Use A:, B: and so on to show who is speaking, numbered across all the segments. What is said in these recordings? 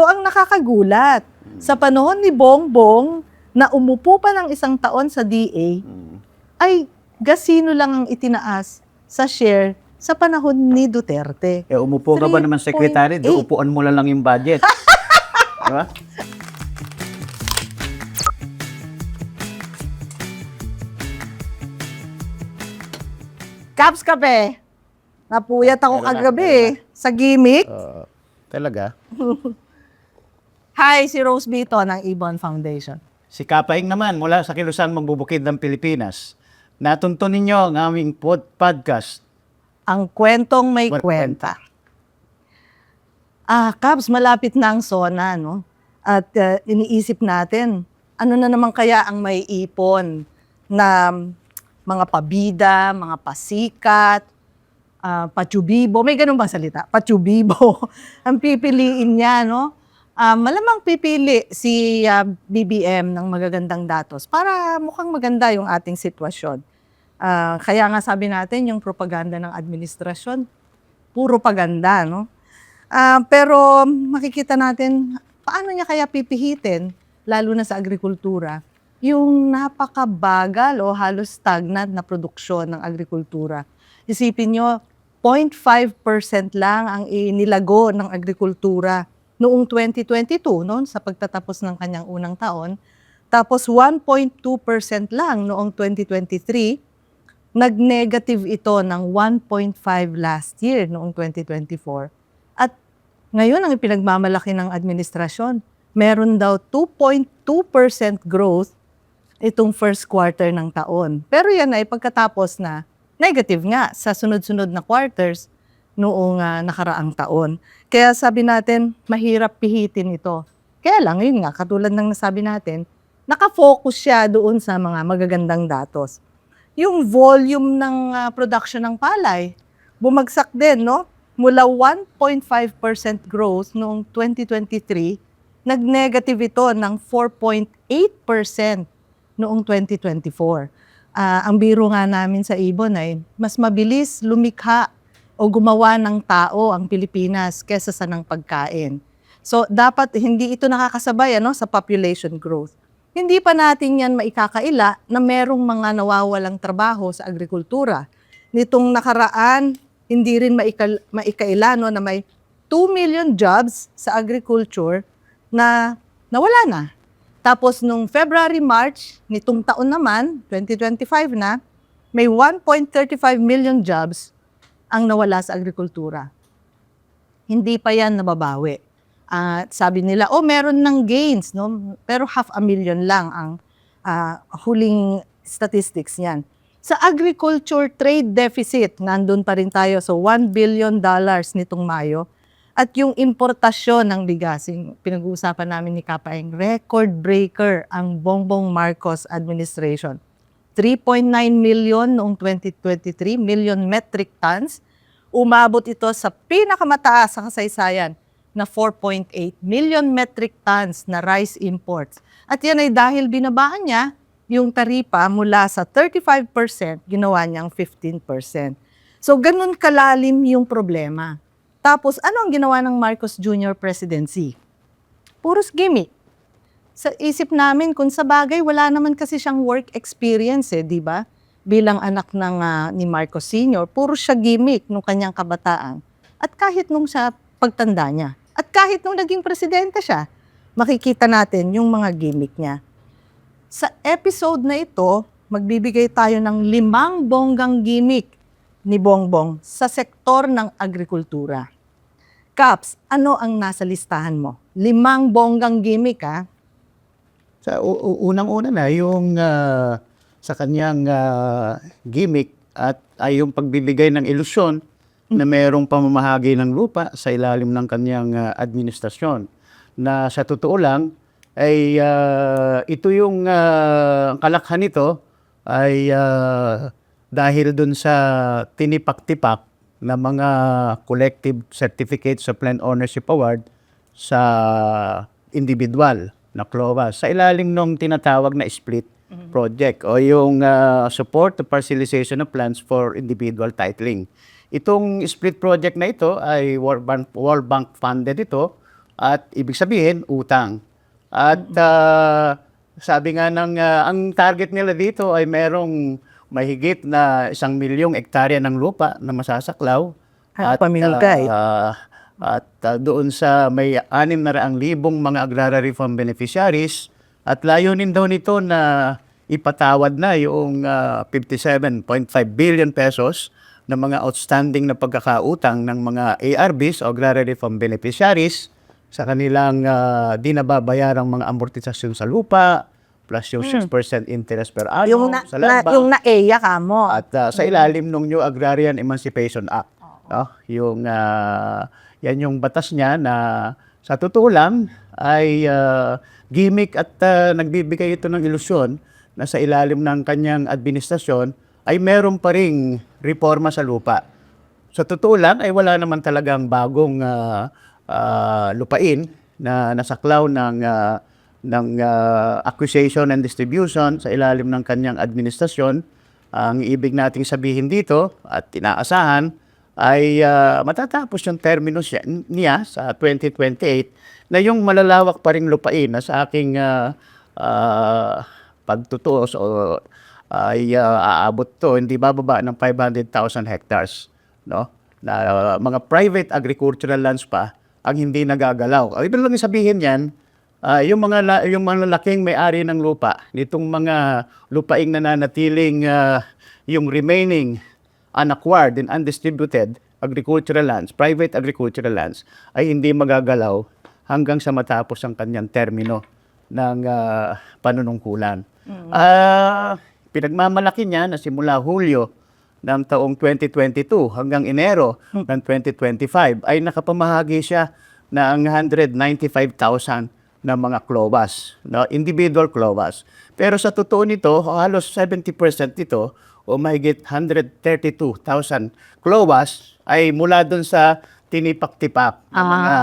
A: So ang nakakagulat, sa panahon ni Bongbong na umupo pa ng 1 taon sa DA, ay gasino lang ang itinaas sa share sa panahon ni Duterte.
B: Umupo ka ba naman, Secretary?
A: 3.8.
B: Upuan mo lang yung budget. Diba?
A: Caps Kape, napuyat ako kagabi sa gimmick.
B: Talaga?
A: Hi, si Rose Bito ng Ibon Foundation.
B: Si Kapaing naman, mula sa Kilusan Magbubukid ng Pilipinas. Natunto ninyo ang aming podcast.
A: Ang kwentong may kwenta. Caps, malapit na ang SONA, no? At iniisip natin, ano na naman kaya ang may ipon na mga pabida, mga pasikat, patsubibo, may ganun bang salita? Patsubibo. Ang pipiliin niya, no? Malamang pipili si BBM ng magagandang datos para mukhang maganda yung ating sitwasyon. Kaya nga sabi natin, yung propaganda ng administrasyon, puro paganda, no? Pero makikita natin, paano niya kaya pipihitin, lalo na sa agrikultura, yung napakabagal o halos stagnant na produksyon ng agrikultura. Isipin nyo, 0.5% lang ang inilago ng agrikultura noong 2022, no, sa pagtatapos ng kanyang unang taon. Tapos 1.2% lang noong 2023. Nag-negative ito ng 1.5 last year noong 2024. At ngayon ang pinagmamalaki ng administrasyon, meron daw 2.2% growth itong first quarter ng taon. Pero yan ay pagkatapos na negative nga sa sunod-sunod na quarters noong nakaraang taon. Kaya sabi natin, mahirap pihitin ito. Kaya lang, yun nga, katulad ng nasabi natin, nakafocus siya doon sa mga magagandang datos. Yung volume ng production ng palay, bumagsak din, no? Mula 1.5% growth noong 2023, nag-negative ito ng 4.8% noong 2024. Ang biro nga namin sa Ibon ay mas mabilis lumikha o gumawa ng tao ang Pilipinas kesa sa ng pagkain. So dapat hindi ito nakakasabay sa population growth. Hindi pa natin yan maikakaila na merong mga nawawalang trabaho sa agrikultura. Nitong nakaraan, hindi rin maikaila na may 2 million jobs sa agriculture na nawala na. Tapos nung February, March, nitong taon naman, 2025 na, may 1.35 million jobs ang nawala sa agrikultura. Hindi pa yan nababawi. Sabi nila, meron ng gains, no? Pero 500,000 lang ang huling statistics niyan. Sa agriculture trade deficit, nandun pa rin tayo sa $1 billion nitong Mayo. At yung importasyon ng bigas, pinag-uusapan namin ni Kapaeng, record breaker ang Bongbong Marcos administration. 3.9 million noong 2023, million metric tons. Umabot ito sa pinakamataas sa kasaysayan na 4.8 million metric tons na rice imports. At yan ay dahil binabaan niya yung taripa mula sa 35%, ginawa niyang 15%. So ganun kalalim yung problema. Tapos, ano ang ginawa ng Marcos Jr. presidency? Puros gimmick. Sa isip namin, kung sa bagay, wala naman kasi siyang work experience, di ba? Bilang anak ni Marcos Sr., puro siya gimmick nung kanyang kabataan. At kahit nung sa pagtanda niya. At kahit nung naging presidente siya, makikita natin yung mga gimmick niya. Sa episode na ito, magbibigay tayo ng 5 bonggang gimmick ni Bongbong sa sektor ng agrikultura. Caps, ano ang nasa listahan mo? 5 bonggang gimmick, ha?
B: Sa unang-una na, yung sa kanyang gimmick at ay yung pagbibigay ng ilusyon na mayroong pamamahagi ng lupa sa ilalim ng kanyang administrasyon. Na sa totoo lang, ay ito yung kalakhan nito ay dahil dun sa tinipak-tipak na mga collective certificates of land ownership award sa individual na CLOA sa ilalim ng tinatawag na split project o yung support to parcelization of lands for individual titling. Itong split project na ito ay World Bank funded ito At ibig sabihin, utang. At sabi nga ang target nila dito ay merong mahigit na 1 milyong hektarya ng lupa na masasaklaw.
A: Pamimigay.
B: Doon sa may 600,000 mga agrarian reform beneficiaries at layunin daw nito na ipatawad na yung 57.5 billion pesos na mga outstanding na pagkakautang ng mga ARBs o agrarian reform beneficiaries sa kanilang di nababayarang mga amortisasyon sa lupa plus yung 6% interest per annum sa land bank.
A: Yung na-EYA ka mo.
B: At sa ilalim ng New Agrarian Emancipation Act. No? Yan yung batas niya na sa totoo lang ay gimmick at nagbibigay ito ng ilusyon na sa ilalim ng kanyang administrasyon ay meron pa ring reforma sa lupa. Sa totoo lang ay wala naman talagang bagong lupain na nasaklaw ng acquisition and distribution sa ilalim ng kanyang administrasyon. Ang ibig nating sabihin dito at inaasahan ay matatapos yung termino niya sa 2028 na yung malalawak pa ring lupain na sa aking pagtutuos ay aabot to hindi bababa ng 500,000 hectares, no? Na mga private agricultural lands pa ang hindi nagagalaw. Ibig lang sabihin yan, yung mga laking may-ari ng lupa, nitong mga lupaing nananatiling yung remaining unacquired and undistributed agricultural lands, private agricultural lands, ay hindi magagalaw hanggang sa matapos ang kanyang termino ng panunungkulan. Pinagmamalaki niya na simula Hulyo ng taong 2022 hanggang Enero ng 2025 ay nakapamahagi siya ng 195,000 na mga klobas, no? Individual klobas. Pero sa totoo nito, halos 70% nito o mahigit 132,000 klobas ay mula dun sa tinipak-tipak ng mga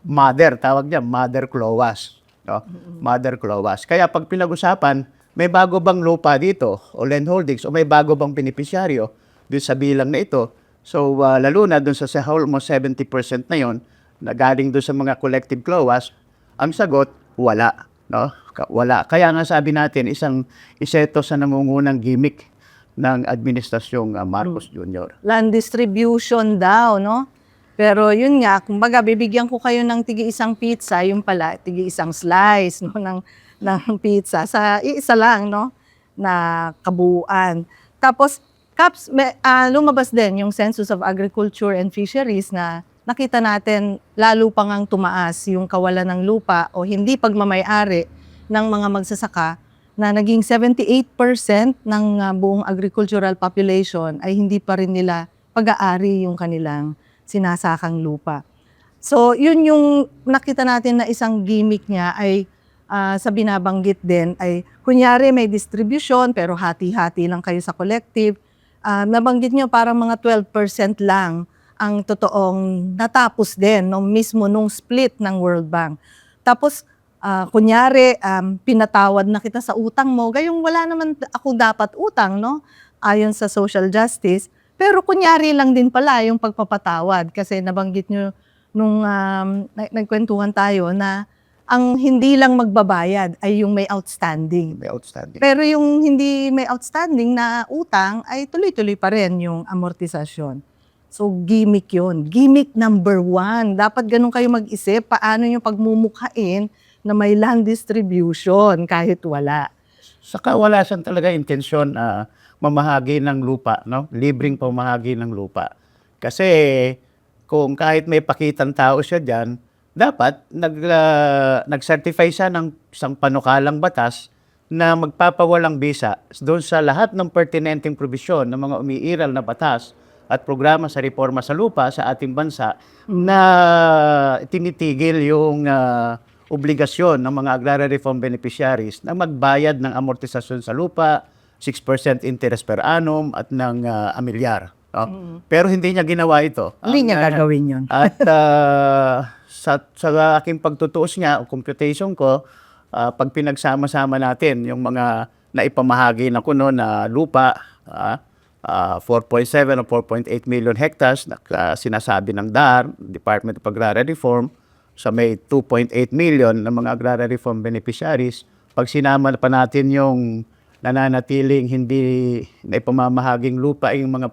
B: mother, tawag niya, mother klobas. No? Mother klobas. Kaya pag pinag-usapan, may bago bang lupa dito o land holdings o may bago bang benepisyaryo dun sa bilang na ito. So, lalo na dun sa almost 70% na yon na galing dun sa mga collective klobas, ang sagot, wala. No? Wala. Kaya nga sabi natin, isa ito sa nangungunang gimmick ng administrasyong Marcos Jr.
A: Land distribution daw, no? Pero yun nga, kumbaga bibigyan ko kayo ng tigi-isang pizza, yung pala, tigi-isang slice no, ng pizza sa isa lang, no? Na kabuuan. Tapos, Caps, lumabas din yung Census of Agriculture and Fisheries na nakita natin lalo pang ang tumaas yung kawalan ng lupa o hindi pagmamay-ari ng mga magsasaka na naging 78% ng buong agricultural population ay hindi pa rin nila pag-aari yung kanilang sinasakang lupa. So, yun yung nakita natin na isang gimmick niya ay sa binabanggit din ay kunyari may distribution pero hati-hati lang kayo sa collective. Nabanggit niyo parang mga 12% lang ang totoong natapos din mismo nung split ng World Bank. Tapos, kunyari, pinatawad na kita sa utang mo, gayong wala naman ako dapat utang, no? Ayon sa social justice. Pero kunyari lang din pala yung pagpapatawad kasi nabanggit nyo nung nagkwentuhan tayo na ang hindi lang magbabayad ay yung may outstanding.
B: May outstanding.
A: Pero yung hindi may outstanding na utang ay tuloy-tuloy pa rin yung amortisasyon. So, gimmick yun. Gimmick number 1. Dapat ganun kayo mag-isip paano yung pagmumukhain na may land distribution kahit wala.
B: Saka wala siyang talaga intensyon mamahagi ng lupa, no? Libreng pamahagi ng lupa. Kasi kung kahit may pakitang tao siya diyan, dapat nag-certify siya ng isang panukalang batas na magpapawalang bisa doon sa lahat ng pertinenteng probisyon ng mga umiiral na batas at programa sa reforma sa lupa sa ating bansa na tinitigil yung obligasyon ng mga agrarian reform beneficiaries na magbayad ng amortisasyon sa lupa, 6% interest per annum at ng amilyar. No? Pero hindi niya ginawa ito.
A: Hindi niya gagawin yun.
B: At sa aking pagtutuos nga o computation ko, pag pinagsama-sama natin yung mga naipamahagi na kuno na lupa, 4.7 o 4.8 million hectares na sinasabi ng DAR, Department of Agrarian Reform, sa may 2.8 million na mga agrarian reform beneficiaries, pag sinama pa natin yung nananatiling hindi na ipamamahaging lupa yung mga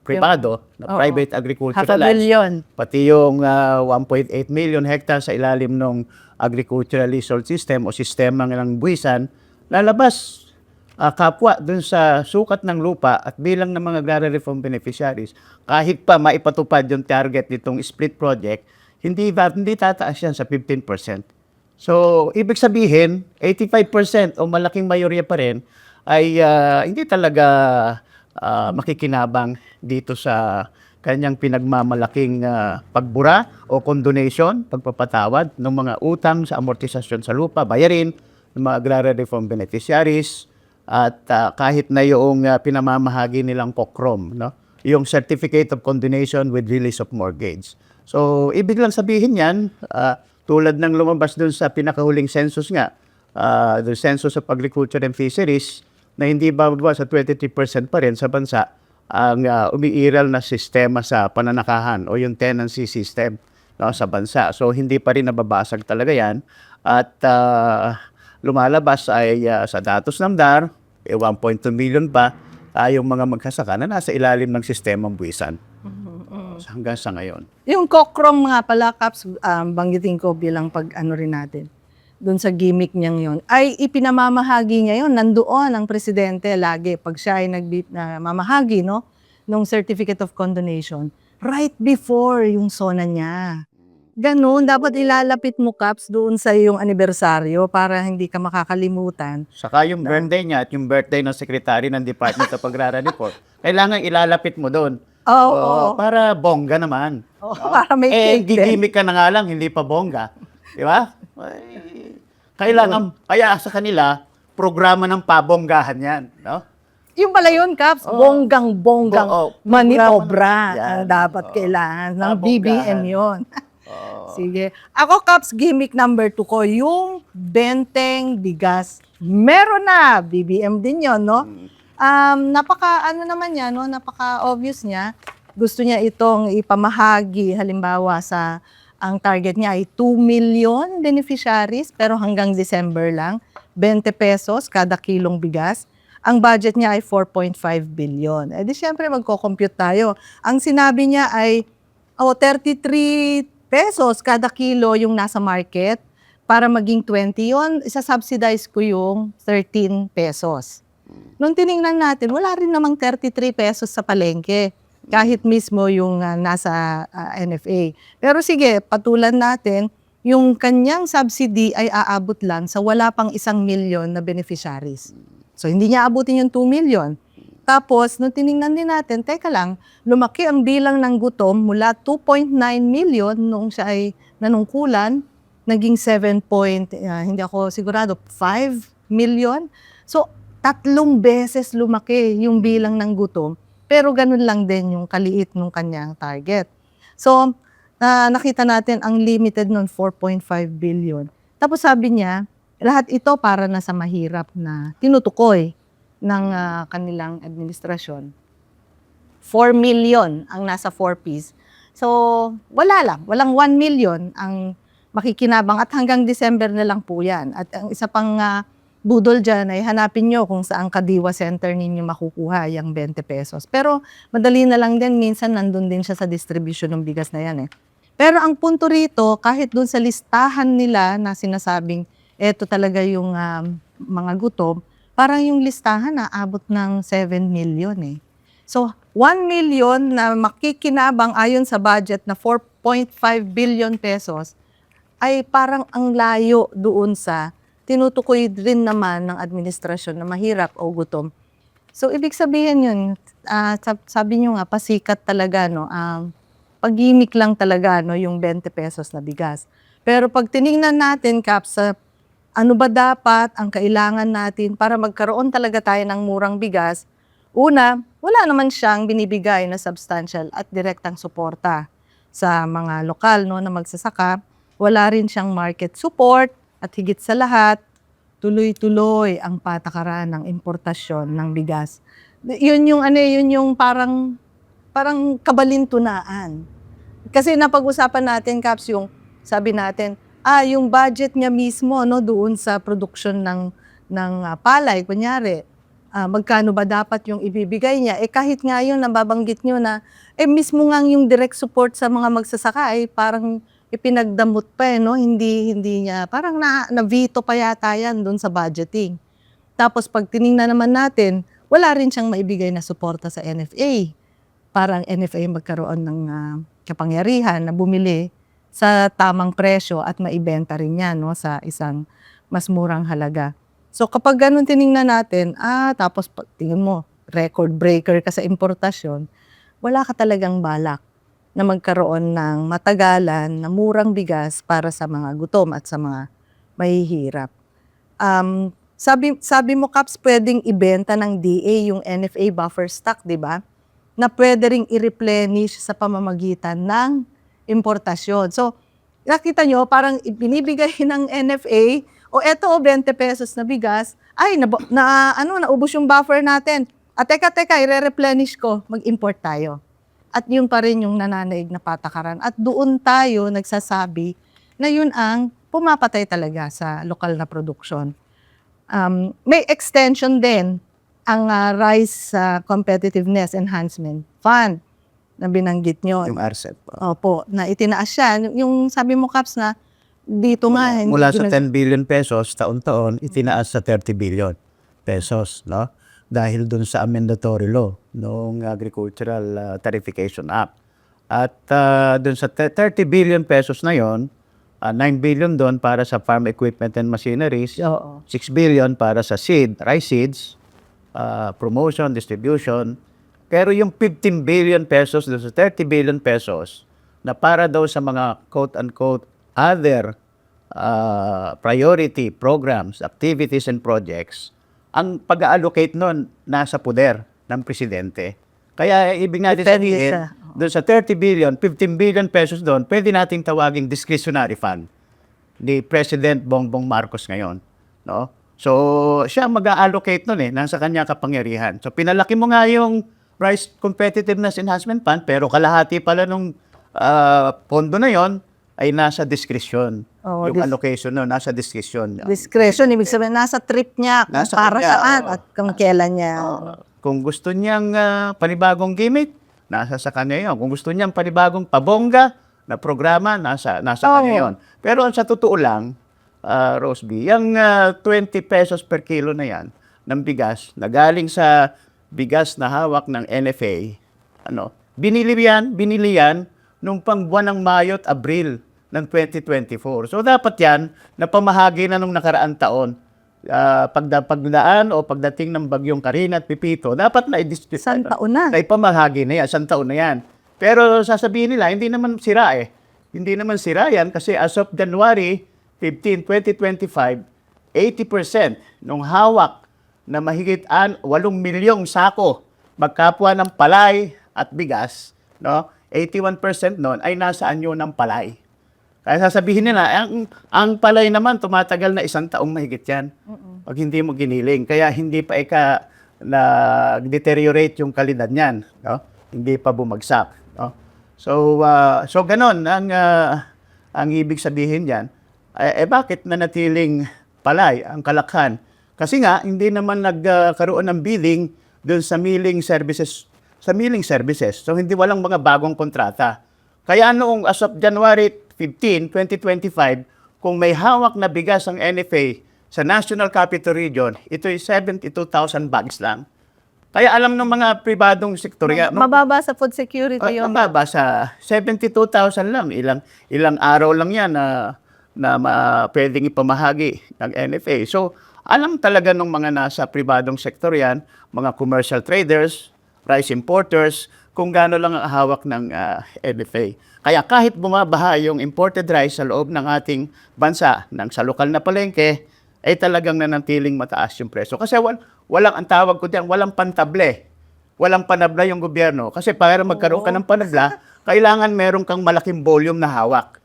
B: privado na
A: Oo.
B: private
A: Half
B: agricultural
A: a
B: lands,
A: billion.
B: pati yung 1.8 million hectares sa ilalim ng agricultural leasehold system o sistema ng buwisan, lalabas kapwa dun sa sukat ng lupa at bilang ng mga agrarian reform beneficiaries, kahit pa maipatupad yung target nitong split project, hindi tataas yan sa 15%. So, ibig sabihin, 85% o malaking mayorya pa rin ay hindi talaga makikinabang dito sa kanyang pinagmamalaking pagbura o condonation, pagpapatawad ng mga utang sa amortisasyon sa lupa, bayarin ng mga agrarian reform beneficiaries at kahit na yung pinamamahagi nilang POCROM, no? Yung Certificate of Condonation with Release of Mortgage. So, ibig lang sabihin yan, tulad ng lumabas dun sa pinakahuling census nga, the Census of Agriculture and Fisheries, na hindi bababa sa 23% pa rin sa bansa ang umiiral na sistema sa pananakahan o yung tenancy system, no, sa bansa. So, hindi pa rin nababasag talaga yan. At lumalabas ay sa datos ng DAR, 1.2 million pa yung mga magsasaka na nasa ilalim ng sistemang buwisan. Hanggang sa ngayon.
A: Yung kokrom nga pala, Caps, banggitin ko bilang pag-ano rin natin, doon sa gimmick niyang yon ay ipinamamahagi niya yun. Nandoon ang presidente lagi pag siya ay nagmamahagi, no, nung Certificate of Condonation, right before yung SONA niya. Ganun, dapat ilalapit mo, Caps, doon sa iyong anibersaryo para hindi ka makakalimutan.
B: Saka yung birthday niya at yung birthday ng secretary ng Department of Agrarian Report, kailangan ilalapit mo doon.
A: Oo.
B: Para bongga naman.
A: Oo, para may cake din.
B: Gigimik ka na nga lang, hindi pa bongga. Di ba? Kailangan, kaya sa kanila, programa ng pabonggahan yan. No?
A: Yung pala yun, Caps, bonggang-bonggang maniobra ang dapat kailangan ng BBM yun. Sige. Ako, Caps, gimmick number 2 ko, yung benteng bigas. Meron na, BBM din yun, no? Ano naman yan, no? Napaka-obvious niya. Gusto niya itong ipamahagi, halimbawa ang target niya ay 2 million beneficiaries, pero hanggang December lang, 20 pesos kada kilong bigas. Ang budget niya ay 4.5 billion. Eh di syempre magko-compute tayo. Ang sinabi niya ay 33 pesos kada kilo yung nasa market. Para maging 20 yon, isa-subsidize ko yung 13 pesos. Nung tiningnan natin, wala rin namang 33 pesos sa palengke. Kahit mismo yung nasa NFA. Pero sige, patulan natin, yung kanyang subsidy ay aabot lang sa wala pang 1 milyon na beneficiaries. So hindi niya abutin yung 2 million. Tapos, nung tiningnan din natin, teka lang, lumaki ang bilang ng gutom mula 2.9 million noong siya ay nanungkulan, naging hindi ako sigurado, 5 million. So, 3 beses lumaki yung bilang ng gutom. Pero ganun lang din yung kaliit ng kanyang target. So, nakita natin ang limited nun 4.5 billion. Tapos sabi niya, lahat ito para na sa mahirap na tinutukoy ng kanilang administrasyon. 4 million ang nasa 4Ps. So, walang 1 million ang makikinabang at hanggang December na lang po yan. At ang isa pang budol dyan ay hanapin nyo kung saan Kadiwa Center ninyo makukuha yung 20 pesos. Pero madali na lang din, minsan nandun din siya sa distribution ng bigas na yan eh. Pero ang punto rito, kahit dun sa listahan nila na sinasabing eto talaga yung mga gutom, parang yung listahan naabot ng 7 million eh. So, 1 million na makikinabang ayon sa budget na 4.5 billion pesos ay parang ang layo doon sa tinutukoy rin naman ng administrasyon na mahirap o gutom. So, ibig sabihin yun, sabi nyo nga, pasikat talaga, no? Pag-gimik lang talaga, no, yung 20 pesos na bigas. Pero pag tinignan natin, Caps, ano ba dapat ang kailangan natin para magkaroon talaga tayo ng murang bigas? Una, wala naman siyang binibigay na substantial at direktang suporta sa mga lokal, no, na magsasaka. Wala rin siyang market support at higit sa lahat, tuloy-tuloy ang patakaran ng importasyon ng bigas. Yun yung parang kabalintunaan. Kasi napag-usapan natin, Caps, yung sabi natin, yung budget niya mismo, no, doon sa production ng palay, kunyari, magkano ba dapat yung ibibigay niya? Kahit nga yun, nababanggit nyo na, mismo nga yung direct support sa mga magsasaka, parang ipinagdamot pa, no? Hindi niya, parang na-veto pa yata yan doon sa budgeting. Tapos pag tiningnan naman natin, wala rin siyang maibigay na suporta sa NFA. Parang NFA magkaroon ng kapangyarihan na bumili sa tamang presyo at maibenta rin yan, no, sa isang mas murang halaga. So kapag ganun tiningnan natin, tapos tingin mo, record breaker ka sa importasyon, wala ka talagang balak na magkaroon ng matagalan na murang bigas para sa mga gutom at sa mga mahihirap. Sabi mo, Caps, pwedeng ibenta ng DA yung NFA buffer stock, di ba? Na pwede ring i-replenish sa pamamagitan ng importasyon. So, nakita nyo, parang binibigay ng NFA, eto 20 pesos na bigas, naubos yung buffer natin. Teka, i-replenish ko, mag-import tayo. At yun pa rin yung nananaig na patakaran. At doon tayo nagsasabi na yun ang pumapatay talaga sa lokal na produksyon. May extension din ang Rice Competitiveness Enhancement Fund na binanggit nyo.
B: Yung RCEP.
A: Opo, na itinaas siya. Yung sabi mo, Caps, na dito nga.
B: Mula sa 10 billion pesos, taon-taon, itinaas sa 30 billion pesos, no? Dahil dun sa amendatory law noong Agricultural Tarification Act. At dun sa 30 billion pesos na yon, 9 billion doon para sa farm equipment and machineries,
A: Oo.
B: 6 billion para sa rice seeds, promotion, distribution. Pero yung 15 billion pesos doon sa 30 billion pesos na para daw sa mga quote-unquote other priority programs, activities, and projects, ang pag-allocate nun nasa poder ng presidente. Kaya ibig natin
A: Depende
B: sabihin,
A: sa-
B: doon sa 30 billion, 15 billion pesos doon, pwede nating tawaging discretionary fund ni President Bongbong Marcos ngayon. No? So, siya mag-allocate nun nasa kanya kapangyarihan. So, pinalaki mo nga yung Rice Competitiveness Enhancement Fund, pero kalahati pala nung pondo na yon ay nasa discretion.
A: Oo,
B: Yung allocation nun, nasa discretion.
A: Discretion, ibig sabihin, nasa trip niya kung
B: Nasa
A: para
B: kanya,
A: saan
B: oo.
A: at kung kailan niya.
B: Kung gusto niyang panibagong gimmick, nasa sa kanya yun. Kung gusto niyang panibagong pabongga na programa, nasa kanya yun. Pero sa totoo lang, Rose B, yung 20 pesos per kilo na yan ng bigas na galing sa bigas na hawak ng NFA, binili yan nung pangbuwan ng Mayo at Abril ng 2024. So dapat yan, napamahagi na nung nakaraang taon. Pagdaan o pagdating ng bagyong Karina at Pipito, dapat na i-distribute.
A: Isang taon na.
B: Na ipamahagi na yan, isang taon na yan. Pero sasabihin nila, hindi naman sira Hindi naman sira yan kasi as of January 15, 2025, 80% nung hawak na mahigit 8 milyong sako magkapwa ng palay at bigas, 81% nun ay nasaan yun ng palay. Kaya sasabihin nila, ang palay naman tumatagal na 1 taong mahigit yan pag hindi mo giniling. Kaya hindi pa deteriorate yung kalidad niyan. Hindi pa bumagsak. So ganon ang ibig sabihin diyan. Bakit nanatiling palay ang kalakhan? Kasi nga hindi naman nagkaroon ng bidding doon sa milling services. So hindi walang mga bagong kontrata. Kaya noong as of January 15, 2025, kung may hawak na bigas ang NFA sa National Capital Region, ito ay 72,000 bags lang. Kaya alam ng mga pribadong sektor,
A: Mababa sa food security yun.
B: mababa sa 72,000 lang. Ilang araw lang yan na pwedeng ipamahagi ng NFA. So, alam talaga ng mga nasa pribadong sektor yan, mga commercial traders, rice importers, kung gaano lang ang hawak ng NFA. Kaya kahit bumabaha yung imported rice sa loob ng ating bansa, sa lokal na palengke, ay talagang nanatiling mataas yung presyo. Kasi walang, ang tawag ko diyan, walang pantable. Walang panabla yung gobyerno. Kasi para magkaroon ka ng panabla, kailangan meron kang malaking volume na hawak.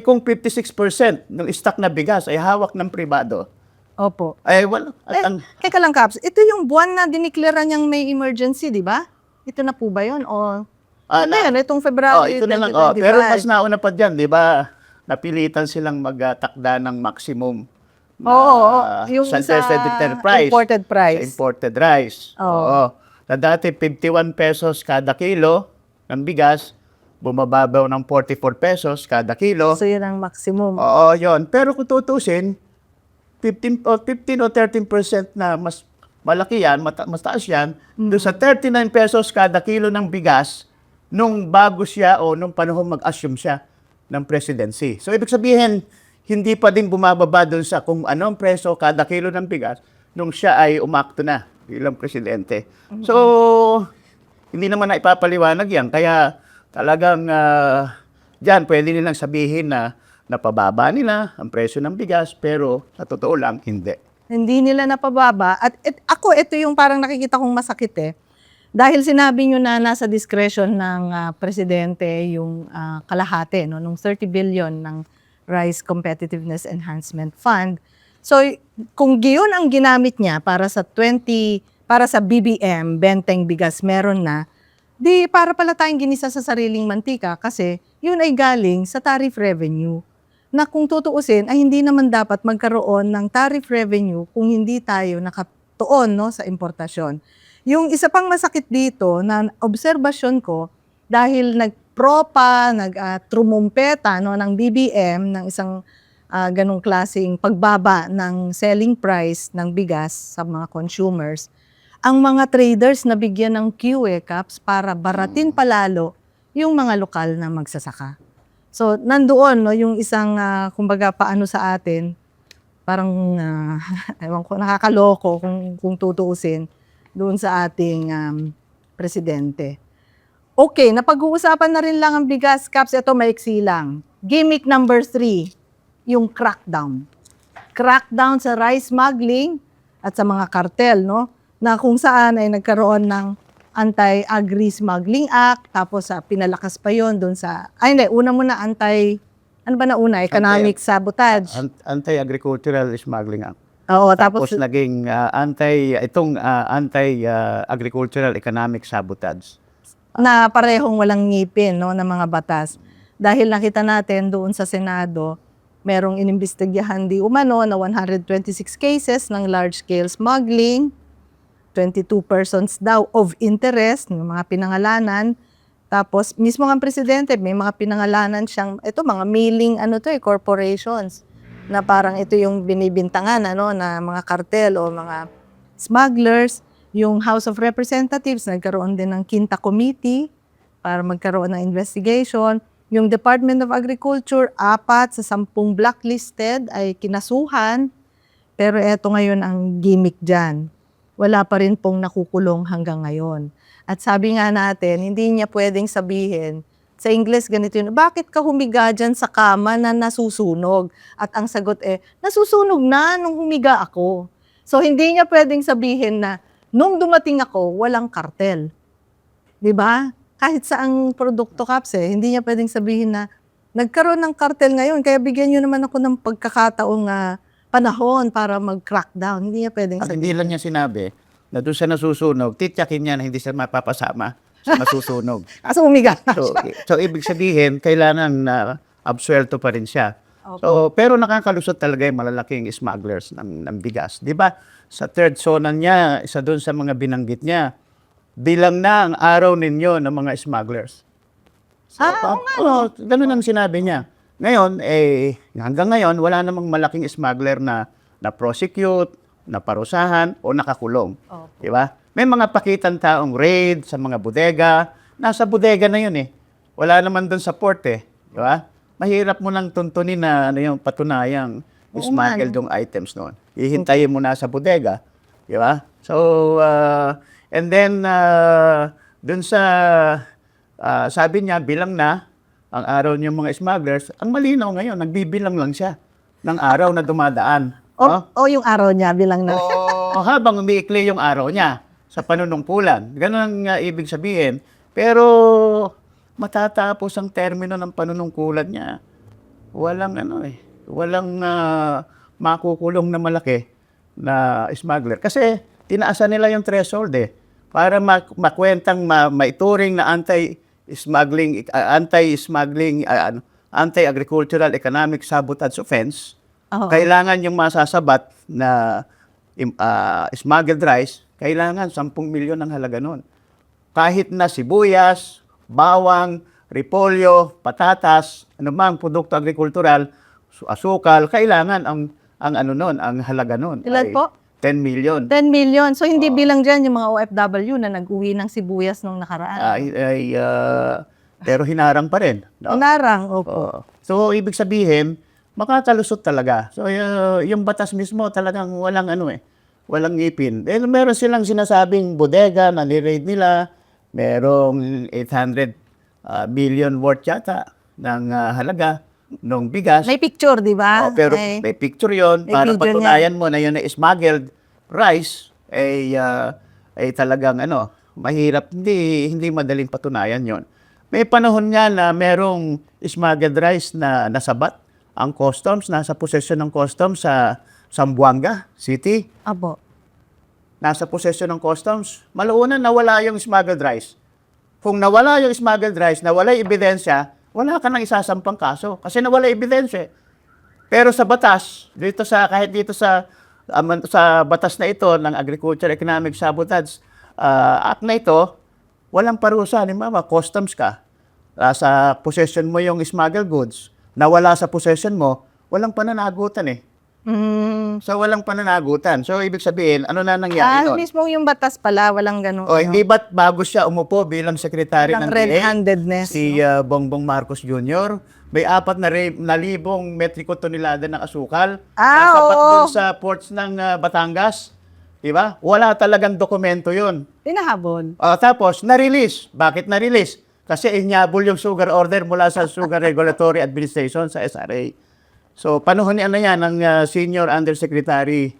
B: Kung 56% ng stock na bigas ay hawak ng pribado,
A: Opo.
B: ay wala.
A: Kaya lang, Caps, ito yung buwan na diniklara niyang may emergency, di ba? Ito na po ba yun? O, ano yan? Itong February
B: ito na lang.
A: 2025.
B: Pero mas nauna pa dyan, di ba, napilitan silang magtakda ng maximum
A: Oo, yung sa
B: unprecedented price.
A: imported
B: Sa
A: price.
B: imported rice.
A: Oo.
B: Oo. Na dati 51 pesos kada kilo ng bigas, bumababaw ng 44 pesos kada kilo.
A: So, yun ang maximum.
B: Oo, yon. Pero kung tutusin, 15 o 13% na mas malaki yan, mas taas yan, doon sa 39 pesos kada kilo ng bigas nung bago siya o nung panahon mag-assume siya ng presidency. So, ibig sabihin, hindi pa din bumababa doon sa kung anong preso kada kilo ng bigas nung siya ay umakto na bilang presidente. So, hindi naman na ipapaliwanag yan. Kaya talagang dyan pwede nilang sabihin na napababa nila ang presyo ng bigas, pero sa totoo lang, hindi.
A: Hindi nila napababa. At ako, ito yung parang nakikita kong masakit eh. Dahil sinabi nyo na nasa discretion ng presidente yung kalahati, no, nung 30 billion ng Rice Competitiveness Enhancement Fund. So, kung giyon ang ginamit niya para sa BBM, benteng bigas, meron na, di para pala tayong ginisa sa sariling mantika kasi yun ay galing sa tariff revenue. Na kung tutuusin, ay hindi naman dapat magkaroon ng tariff revenue kung hindi tayo nakatuon, no, sa importasyon. Yung isa pang masakit dito na obserbasyon ko, dahil trumumpeta no, ng BBM ng isang ganong klaseng pagbaba ng selling price ng bigas sa mga consumers, ang mga traders na bigyan ng QE caps para baratin palalo yung mga lokal na magsasaka. So, nandoon no, yung isang, kumbaga, paano sa atin, parang, ewan ko, nakakaloko kung tutuusin doon sa ating presidente. Okay, napag-uusapan na rin lang ang bigas caps. Ito, maiksi lang. Gimmick number 3, yung crackdown. Crackdown sa rice smuggling at sa mga kartel, no? Na kung saan ay nagkaroon ng Anti-Agri-Smuggling Act, tapos pinalakas pa yon doon sa, una muna ano ba na una? Economic sabotage.
B: Anti-agricultural smuggling act.
A: Oo,
B: Tapos naging anti-agricultural economic sabotage.
A: Na parehong walang ngipin, no, ng mga batas. Dahil nakita natin doon sa Senado, merong inimbestigahan di umano na 126 cases ng large-scale smuggling, 22 persons daw of interest, ng mga pinangalanan. Tapos, mismo ang presidente, may mga pinangalanan siyang, mga mailing, corporations, na parang ito yung binibintangan, na mga kartel o mga smugglers. Yung House of Representatives, nagkaroon din ng Quinta Committee para magkaroon ng investigation. Yung Department of Agriculture, 4 sa 10 blacklisted ay kinasuhan. Pero eto ngayon ang gimmick dyan. Wala pa rin pong nakukulong hanggang ngayon. At sabi nga natin, hindi niya pwedeng sabihin, sa Ingles ganito yun, bakit ka humiga dyan sa kama na nasusunog? At ang sagot nasusunog na nung humiga ako. So hindi niya pwedeng sabihin na, nung dumating ako, walang kartel. 'Di ba? Kahit saang produkto, Kaps, hindi niya pwedeng sabihin na, nagkaroon ng kartel ngayon, kaya bigyan niyo naman ako ng pagkakataong panahon para mag-crackdown. Hindi niya pwedeng
B: At
A: sabihin.
B: hindi lang niya sinabi na doon sa nasusunog, tityakin niya na hindi siya mapapasama sa nasusunog.
A: Kaso humiga na
B: So,
A: siya.
B: so ibig sabihin, kailangan na absuelto pa rin siya. So, pero nakakalusot talaga yung malalaking smugglers ng bigas. Di ba? Sa third zona niya, isa doon sa mga binanggit niya, bilang na ang araw ninyo ng mga smugglers. So, ganun ang sinabi niya. Ngayon, hanggang ngayon, wala namang malaking smuggler na prosecute, na parusahan, o nakakulong. Di ba? May mga pakitang taong raid sa mga bodega. Nasa bodega na yun Wala naman doon sa port Di ba? Mahirap mo nang tuntunin na yung patunayang smuggled yung items noon. Hihintayin mo na sa bodega. Di ba? So, and then, doon sa, sabi niya, bilang na ang araw niyong mga smugglers, ang malinaw ngayon, nagbibilang lang siya ng araw na dumadaan.
A: Yung araw niya bilang na.
B: O habang umiikli yung araw niya sa panunungkulan. Ganun ang ibig sabihin. Pero matatapos ang termino ng panunungkulan niya. Walang walang makukulong na malaki na smuggler. Kasi tinaasan nila yung threshold para makwentang maituring na anti-smuggling Anti-Agricultural Economic Sabotage Offense,
A: Oo.
B: kailangan yung masasabat na smuggled rice, kailangan 10 milyon ang halaga nun. Kahit na sibuyas, bawang, repolyo, patatas, anumang produkto agrikultural, asukal, kailangan ang ano nun, ang halaga nun
A: Ilan
B: ay
A: po?
B: 10 million.
A: 10 million. So, hindi bilang dyan yung mga OFW na nag-uwi ng sibuyas nung nakaraan.
B: Pero hinarang pa rin. No?
A: Narang, opo.
B: Oo. So, ibig sabihin, makakalusot talaga. So, yung batas mismo talagang walang walang ngipin. Meron silang sinasabing bodega na ni-raid nila, merong 800 million worth yata ng halaga ng bigas.
A: May picture, di ba?
B: Pero
A: Ay,
B: may picture yon
A: may
B: para
A: picture
B: patunayan mo na yun na smuggled rice ay talagang mahirap, hindi madaling patunayan yon. May panahon nga na merong smuggled rice na nasabat ang customs, nasa possession ng customs sa Zamboanga City.
A: Abo.
B: Nasa possession ng customs. Malaunan nawala yung smuggled rice. Kung nawala yung smuggled rice, nawala yung ebidensya, wala ka nang isasampang kaso kasi nawala ebidensya. Pero sa batas, kahit dito sa batas na ito ng Agriculture Economic Sabotage Act na ito, walang parusa. Halimbawa, customs ka, sa possession mo yung smuggled goods, nawala sa possession mo, walang pananagutan eh. So, walang pananagutan. So, ibig sabihin, ano na nangyari nun?
A: Mismo yung batas pala, walang ganun.
B: O, hindi ba't bago siya umupo bilang sekretary
A: Walang
B: ng DA?
A: red-handedness.
B: Si Bongbong Marcos Jr. May 4,000 metriko tonelada ng asukal. Nasapat
A: oo.
B: dun sa ports ng Batangas. Diba? Wala talagang dokumento yun.
A: Tinahabol.
B: Tapos, na-release. Bakit na-release? Kasi inyabol yung sugar order mula sa Sugar Regulatory Administration sa SRA. So, panahon ni ng Senior Undersecretary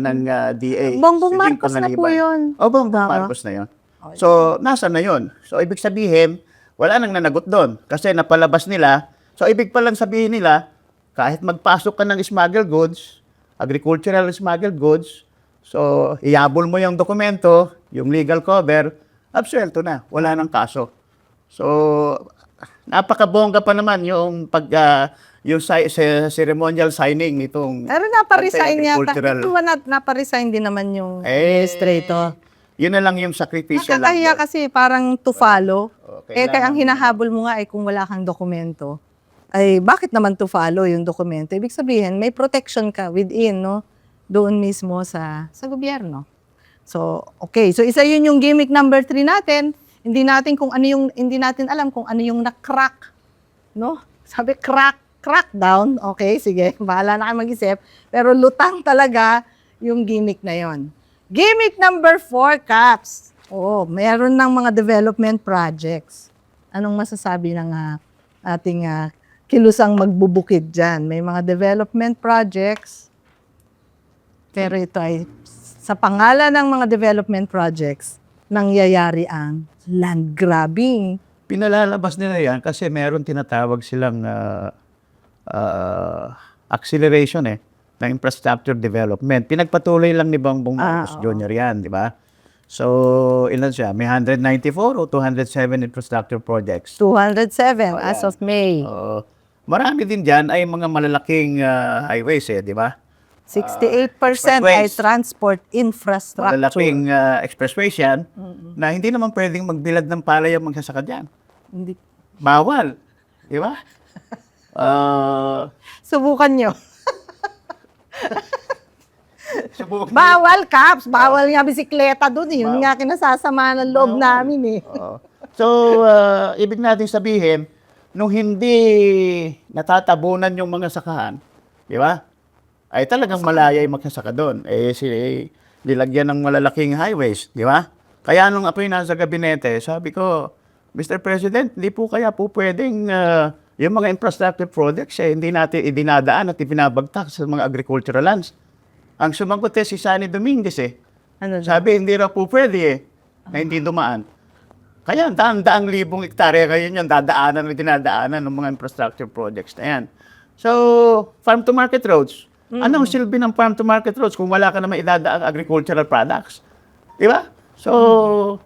B: ng DA.
A: Bongbong
B: si Lincoln
A: Marcos na po
B: Nalibay.
A: yun.
B: Bongbong Marcos na yun. So, nasa na yun? So, ibig sabihin, wala nang nanagot doon. Kasi napalabas nila. So, ibig palang sabihin nila, kahit magpasok ka ng smuggled goods, agricultural smuggled goods, so, iabol mo yung dokumento, yung legal cover, absuelto na. Wala nang kaso. So, napakabongga pa naman yung yung ceremonial signing nitong
A: Pero naparesign yata.
B: anti-agricultural.
A: Ito ba naparesign din naman yung administrator?
B: Yun na lang yung sacrificial
A: Nakakahiya
B: lang.
A: kasi parang to follow.
B: Okay,
A: Kaya ang hinahabol mo nga ay kung wala kang dokumento, ay bakit naman to follow yung dokumento? Ibig sabihin, may protection ka within, no? Doon mismo sa gobyerno. So, okay. So, isa yun yung gimmick number 3 natin. Hindi natin alam kung ano yung na-crack, no? Sabi, crackdown. Okay, sige. Bahala na kayo mag-isip. Pero lutang talaga yung gimmick na yon. Gimmick number 4, Caps. Oo, meron ng mga development projects. Anong masasabi ng ating kilusang magbubukid dyan? May mga development projects. Pero ito ay sa pangalan ng mga development projects, nangyayari ang land grabbing.
B: Pinalalabas nila yan kasi meron tinatawag silang acceleration ng infrastructure development. Pinagpatuloy lang ni Bongbong Marcos Jr. yan, di ba? So, ilan siya? May 194 o 207 infrastructure projects?
A: 207 as of May.
B: Marami din dyan ay mga malalaking highways, di ba?
A: 68% ay
B: expressways.
A: transport infrastructure.
B: Malalaking expressways yan na hindi naman pwedeng magbilad ng palay ang magsasaka dyan.
A: Hindi.
B: Bawal. Di ba?
A: Subukan nyo.
B: Subukan.
A: Bawal, Caps. Bawal nga bisikleta doon. Yun nga kinasasama ng loob namin eh.
B: So, ibig natin sabihin, nung hindi natatabunan yung mga sakahan, di ba? Ay talagang malaya yung magsasaka doon. Nilagyan ng malalaking highways, di ba? Kaya nung apoy nasa gabinete, sabi ko, Mr. President, hindi po kaya po pwedeng yung mga infrastructure projects hindi natin idinadaan at ibinabagtak sa mga agricultural lands. Ang sumagot si Sunny Dominguez
A: Ano daw?
B: sabi, hindi raw po pwede na hindi dumaan. Kaya daang libong hektarya ngayon yung dinadaanan ng mga infrastructure projects na yan. So, farm-to-market roads. Anong silbi ng farm-to-market roads kung wala ka naman idadaang agricultural products? Di ba? So,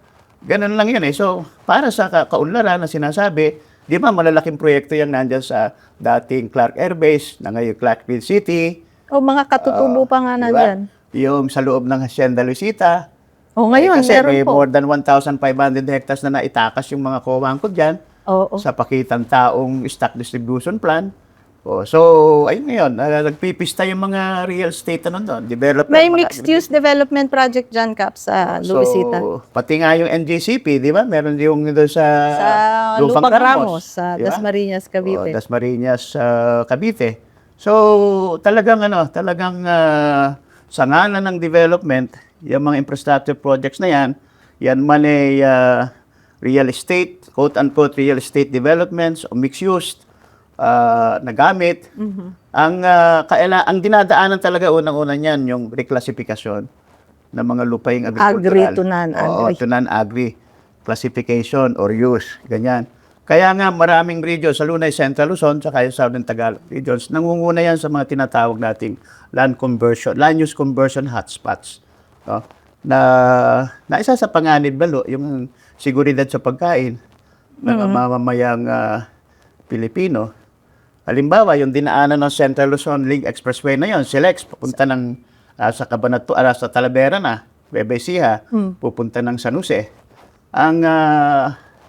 B: ganun lang yun So, para sa kaunlaran na sinasabi Di ba, malalaking proyekto yan nandyan sa dating Clark Air Base, na ngayon Clarkville City.
A: O mga katutubo pa nga na
B: Di ba?
A: dyan.
B: Yung sa loob ng Hacienda Luisita.
A: O ngayon,
B: kasi
A: meron
B: may
A: po.
B: more than 1,500 hectares na naitakas yung mga kawangkod dyan
A: Oo.
B: sa pakitang taong stock distribution plan. So, ayun ngayon, nagpipista yung mga real estate doon, developer.
A: May
B: mga
A: mixed-use development project dyan, Kap, sa Luisita.
B: So, pati nga yung NJCP, di ba? Meron yung doon sa
A: Lupang Ramos, sa
B: di ba?
A: Dasmariñas, Cavite.
B: Dasmariñas, Cavite. So, talagang sa ngalan ng development, yung mga infrastructure projects na yan man ay real estate, quote-unquote real estate developments o mixed-use na gamit. Ang dinadaanan talaga unang-una niyan yung reclassification ng mga lupaing agricultural.
A: Agri to non-agri.
B: Oo, to non-agri classification or use, ganyan. Kaya nga maraming regions sa Lunay, Central Luzon, saka yung Southern Tagalog regions, nangunguna yan sa mga tinatawag nating land use conversion hotspots. No? Na isa sa panganib lalo, yung seguridad sa pagkain ng mamamayang Pilipino. Halimbawa, yung dinaanan ng Central Luzon Link Expressway na yon, SLEX, papunta ng sa Cabanatuan, sa Talavera na, Bebesiha, pupunta ng San Jose. Ang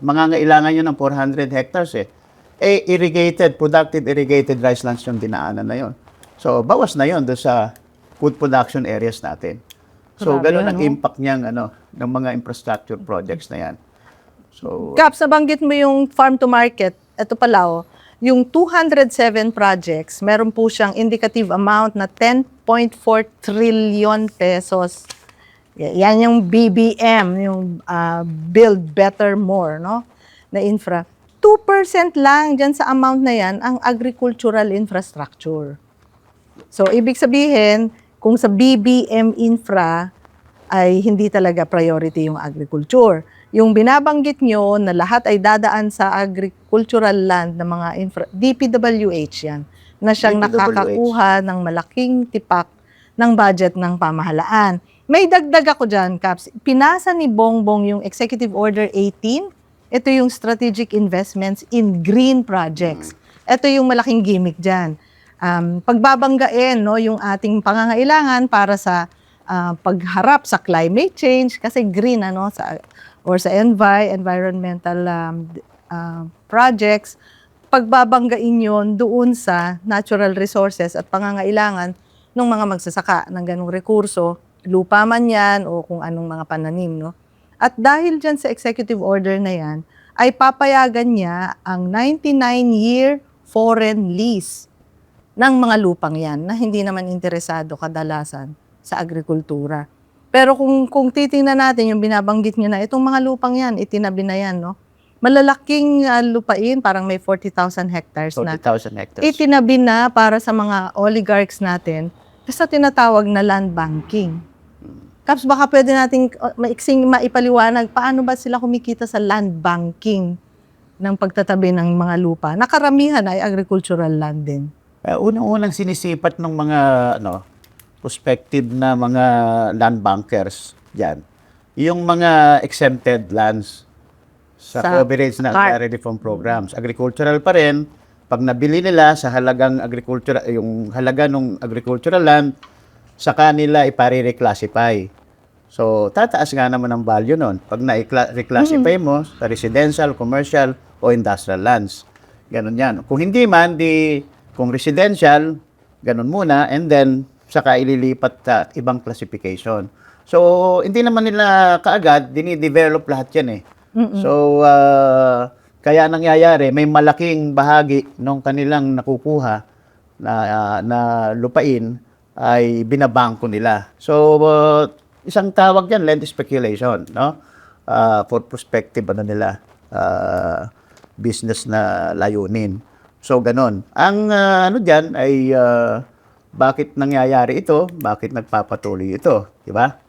B: mangangailangan yun ng 400 hectares productive irrigated rice lands yung dinaanan na yon. So, bawas na yon doon sa food production areas natin. So,
A: Grabe,
B: ganun ang impact niyang ng mga infrastructure projects na yan. So,
A: Kap, nabanggit mo yung farm to market. Ito pala, yung 207 projects, meron po siyang indicative amount na 10.4 trillion pesos. Yan yung BBM, yung Build Better More, no? Na infra. 2% lang dyan sa amount na yan ang agricultural infrastructure. So, ibig sabihin, kung sa BBM infra ay hindi talaga priority yung agriculture. Yung binabanggit nyo na lahat ay dadaan sa agricultural land ng mga DPWH yan, na siyang
B: DPWH.
A: nakakakuha ng malaking tipak ng budget ng pamahalaan. May dagdag ako dyan, Caps. Pinasa ni Bongbong yung Executive Order 18. Ito yung strategic investments in green projects. Ito yung malaking gimmick dyan. Pagbabanggain yung ating pangangailangan para sa pagharap sa climate change, kasi green sa environmental projects, pagbabanggain yon doon sa natural resources at pangangailangan ng mga magsasaka ng ganung rekurso, lupa man yan o kung anong mga pananim. No? At dahil dyan sa executive order na yan, ay papayagan niya ang 99-year foreign lease ng mga lupang yan na hindi naman interesado kadalasan sa agrikultura. Pero kung titingnan natin yung binabanggit niyo na itong mga lupang yan, itinabi na yan, no? Malalaking lupain, parang may 40,000 hectares na.
B: 40,000 hectares.
A: Itinabi na para sa mga oligarchs natin sa tinatawag na land banking. Kaps, baka pwede nating maiksing maipaliwanag paano ba sila kumikita sa land banking ng pagtatabi ng mga lupa. Nakaramihan ay agricultural land din.
B: Unang-unang sinisipat ng mga prospective na mga land bankers diyan. Yung mga exempted lands sa coverage ng CARE reform programs. Agricultural pa rin, pag nabili nila sa halagang agricultural, yung halaga ng agricultural land, sa kanila ipare-reclassify. So, tataas nga naman ang value nun. Pag na-reclassify mo sa residential, commercial, o industrial lands. Ganon yan. Kung hindi man, kung residential, ganon muna, and then, saka ililipat sa ibang classification. So, hindi naman nila kaagad, dinidevelop lahat yan eh. So, kaya nangyayari, may malaking bahagi ng kanilang nakukuha na lupain ay binabangko nila. So, isang tawag yan, land speculation, no? For prospective, business na layunin. So, ganon. Ang dyan ay bakit nangyayari ito? Bakit nagpapatuloy ito? Di ba?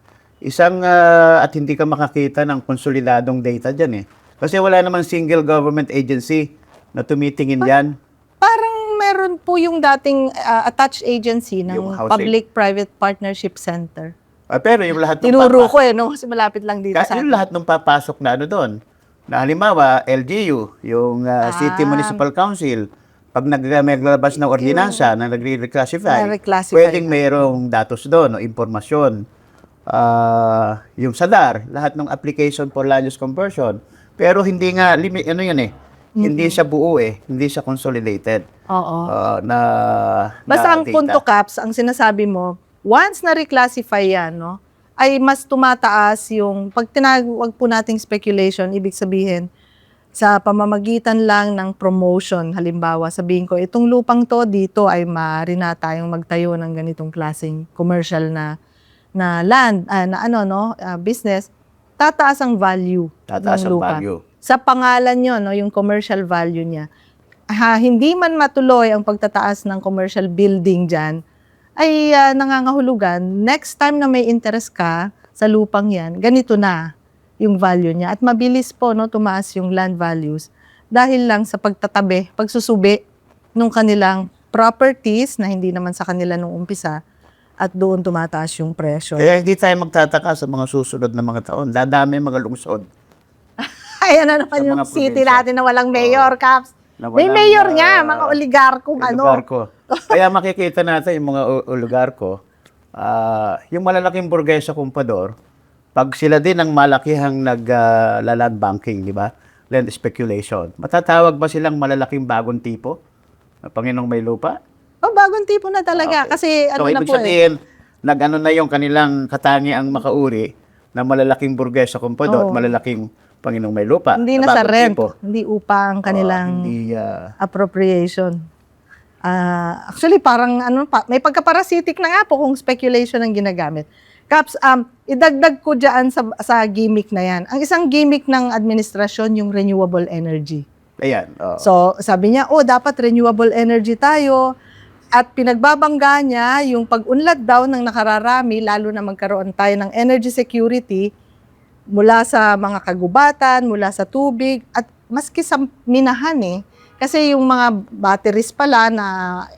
B: At hindi ka makakita ng konsolidadong data dyan eh. Kasi wala namang single government agency na tumitingin dyan.
A: Parang meron po yung dating attached agency ng Public-Private Partnership Center.
B: Pero yung lahat ng
A: tinuro ko kasi malapit lang dito sa
B: yung lahat ng papasok na doon, Na halimbawa, LGU, yung City Municipal Council, pag naglalabas ng ordinansa na nagre-reclassify,
A: Na-reclassify
B: pwedeng mayroong datos doon, o impormasyon. Yung SADAR, lahat ng application for land use conversion. Pero hindi nga, ano yun hindi siya buo hindi siya consolidated.
A: Oo.
B: na
A: Basta ang
B: data.
A: punto, Caps, ang sinasabi mo, once na reclassify yan, no, ay mas tumataas yung, pag tinawag po nating speculation, ibig sabihin, sa pamamagitan lang ng promotion, halimbawa, sabihin ko, itong lupang to, dito ay maaari na tayong magtayo ng ganitong klaseng commercial na land, business, tataas ang value
B: Tataas
A: ng
B: ang
A: lupa.
B: value.
A: Sa pangalan nyo, no, yung commercial value niya. Hindi man matuloy ang pagtataas ng commercial building dyan, ay nangangahulugan, next time na may interest ka sa lupang yan, ganito na yung value niya. At mabilis po tumaas yung land values dahil lang sa pagsusubi nung kanilang properties na hindi naman sa kanila nung umpisa at doon tumataas yung presyo.
B: Kaya hindi tayo magtataka sa mga susunod na mga taon. Dadami mga lungsod.
A: Ayan na naman
B: Sa
A: yung
B: mga
A: city
B: probinsya.
A: natin na walang mayor, Caps.
B: Na
A: May
B: walang,
A: mayor nga, mga oligarkong
B: Oligarko. Kaya makikita natin yung mga oligarko, yung malalaking burgesa kumpador, pag sila din ang malakihang nag-land banking, di ba? Land speculation. Matatawag ba silang malalaking bagong tipo? Panginoong may lupa?
A: bagong tipo na talaga.
B: Okay.
A: Kasi
B: So,
A: na
B: ibig
A: po
B: sabihin, nag-ano na yung kanilang katangiang makauri na malalaking burgesa kumpador,
A: Oo.
B: malaking Panginoong may lupa.
A: Hindi na sa
B: bagong
A: rent,
B: tipo.
A: hindi upa ang kanilang
B: Hindi,
A: appropriation. Actually, parang may pagkaparasitic na nga po kung speculation ang ginagamit. Caps, idagdag ko dyan sa gimmick na yan. Ang isang gimmick ng administrasyon, yung renewable energy.
B: ayan.
A: So, sabi niya, dapat renewable energy tayo. At pinagbabangga niya yung pag-unlad daw ng nakararami, lalo na magkaroon tayo ng energy security mula sa mga kagubatan, mula sa tubig, at maski sa minahan Kasi yung mga batteries pala na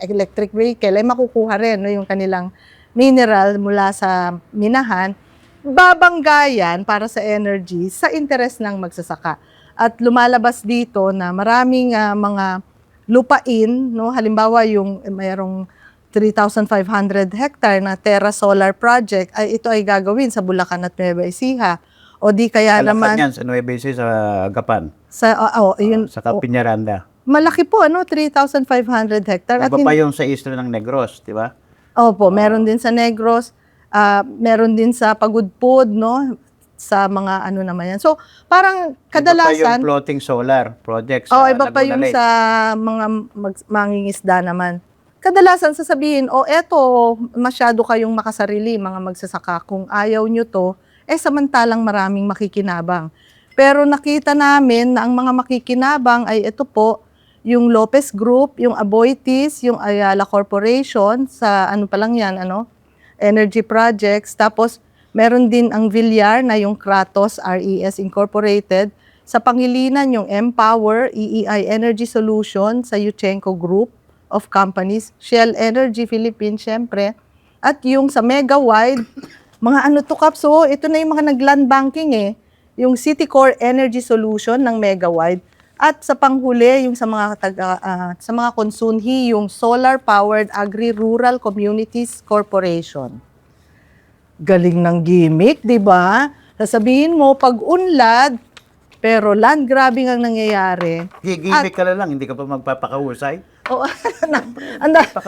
A: electric vehicle ay makukuha rin yung kanilang mineral mula sa minahan. Babangga yan para sa energy sa interes ng magsasaka. At lumalabas dito na maraming mga lupain, halimbawa yung mayroong 3,500 hectare na Terra Solar Project, ay ito ay gagawin sa Bulacan at Nueva Ecija. O di kaya naman
B: yan sa Nueva Ecija, sa Gapan.
A: Yun,
B: Sa Piñaranda.
A: malaki po 3,500 hectare.
B: Iba pa yung sa Isla ng Negros, di ba?
A: Opo, meron din sa Negros, meron din sa Pagudpud, sa mga naman yan. So, parang kadalasan...
B: Iba pa yung floating solar projects.
A: iba pa yung sa mga mangingisda naman. Kadalasan sasabihin, eto, masyado kayong makasarili, mga magsasaka. Kung ayaw nyo to, samantalang maraming makikinabang. Pero nakita namin na ang mga makikinabang ay ito po, yung Lopez Group, yung Aboitiz, yung Ayala Corporation, sa energy projects. Tapos, meron din ang Villar na yung Kratos RES Incorporated. Sa Pangilinan, yung Empower, EEI Energy Solution, sa Yuchenko Group of Companies, Shell Energy Philippines, syempre. At yung sa Megawide, mga Caps, ito na yung mga nag-land banking Yung Citicore Energy Solution ng Megawide. At sa panghuli, yung sa mga konsunhi, yung Solar Powered Agri-Rural Communities Corporation. Galing ng gimmick, di ba? Sasabihin mo, pag-unlad, pero land grabbing ang nangyayari.
B: Gimmick ka na lang, hindi ka pa magpapakahusay.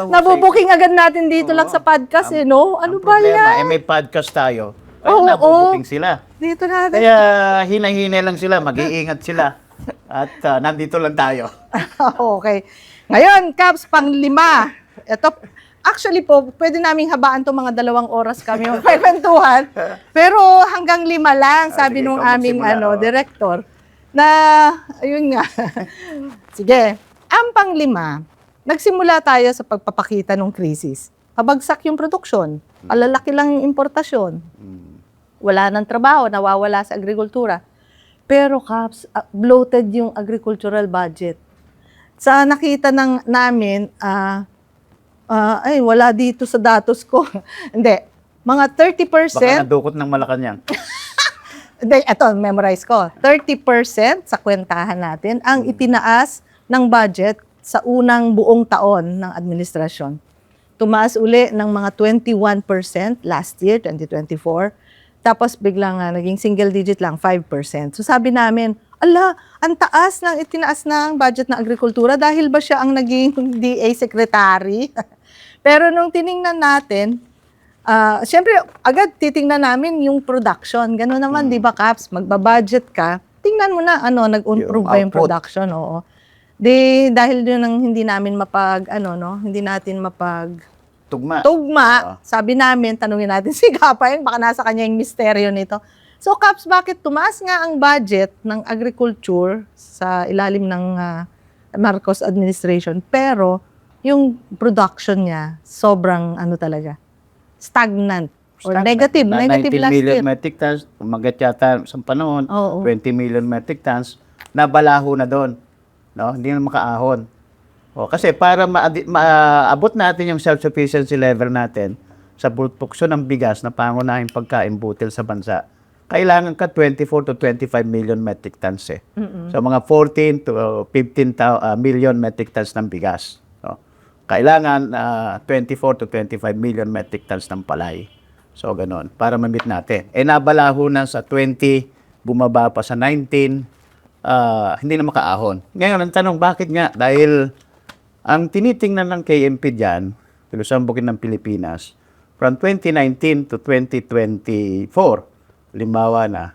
A: Nabubuking agad natin dito lang sa podcast, Ano ba yan?
B: May podcast tayo.
A: Oo,
B: nabubuking sila.
A: Dito natin.
B: Kaya hinay-hinay lang sila, mag-iingat sila. At nandito lang tayo.
A: Okay. Ngayon, Caps, pang-5. Ito, actually po, pwede naming habaan to mga 2 oras kami magkwentuhan. Pero hanggang 5 lang, sabi
B: sige,
A: nung
B: ikaw
A: aming
B: magsimula,
A: director. Na, ayun nga. Sige. Ang pang-5, nagsimula tayo sa pagpapakita ng krisis. Pabagsak yung produksyon. Alalaki lang yung importasyon. Wala ng trabaho, nawawala sa agrikultura. Pero, Caps, bloated yung agricultural budget. Sa nakita namin, wala dito sa datos ko. Hindi. Mga 30%.
B: Baka nadukot ng Malacanang.
A: Ito, memorize ko. 30% sa kwentahan natin ang itinaas ng budget sa unang buong taon ng administrasyon. Tumaas uli ng mga 21% last year, 2024. Tapos biglang naging single digit lang, 5%. So sabi namin, ang taas ng itinaas ng budget ng agrikultura dahil ba siya ang naging DA secretary? Pero nung tiningnan natin, siyempre, agad titingnan namin yung production. Gano'n naman, di ba, Caps? Magbabudget ka, tingnan mo na, nag-improve ba yung
B: output.
A: production, oo. Dahil yun ang hindi namin hindi natin
B: Tugma.
A: tugma, sabi namin, tanungin natin si Kapay, baka nasa kanya yung misteryo nito. So, Caps, bakit tumaas nga ang budget ng agriculture sa ilalim ng Marcos administration, pero yung production niya, sobrang talaga, stagnant. Or negative
B: Na
A: negative
B: 19
A: last
B: million
A: year.
B: metric tons, umagat yata sa panahon,
A: Oo.
B: 20 million metric tons, nabalaho na doon. No? Hindi na makaahon. Kasi para maabot natin yung self-sufficiency level natin sa produksyon ng bigas na pangunahing pagkain butil sa bansa, kailangan ka 24 to 25 million metric tons eh. So mga 14 to 15 million metric tons ng bigas. No? Kailangan 24 to 25 million metric tons ng palay. So ganon, para ma-meet natin. Nabalaho na sa 20, bumaba pa sa 19, hindi na makaahon. Ngayon, ang tanong, bakit nga? Dahil ang tinitingnan ng KMP dyan, Kilusang Bukid ng Pilipinas, from 2019 to 2024, limbawa na,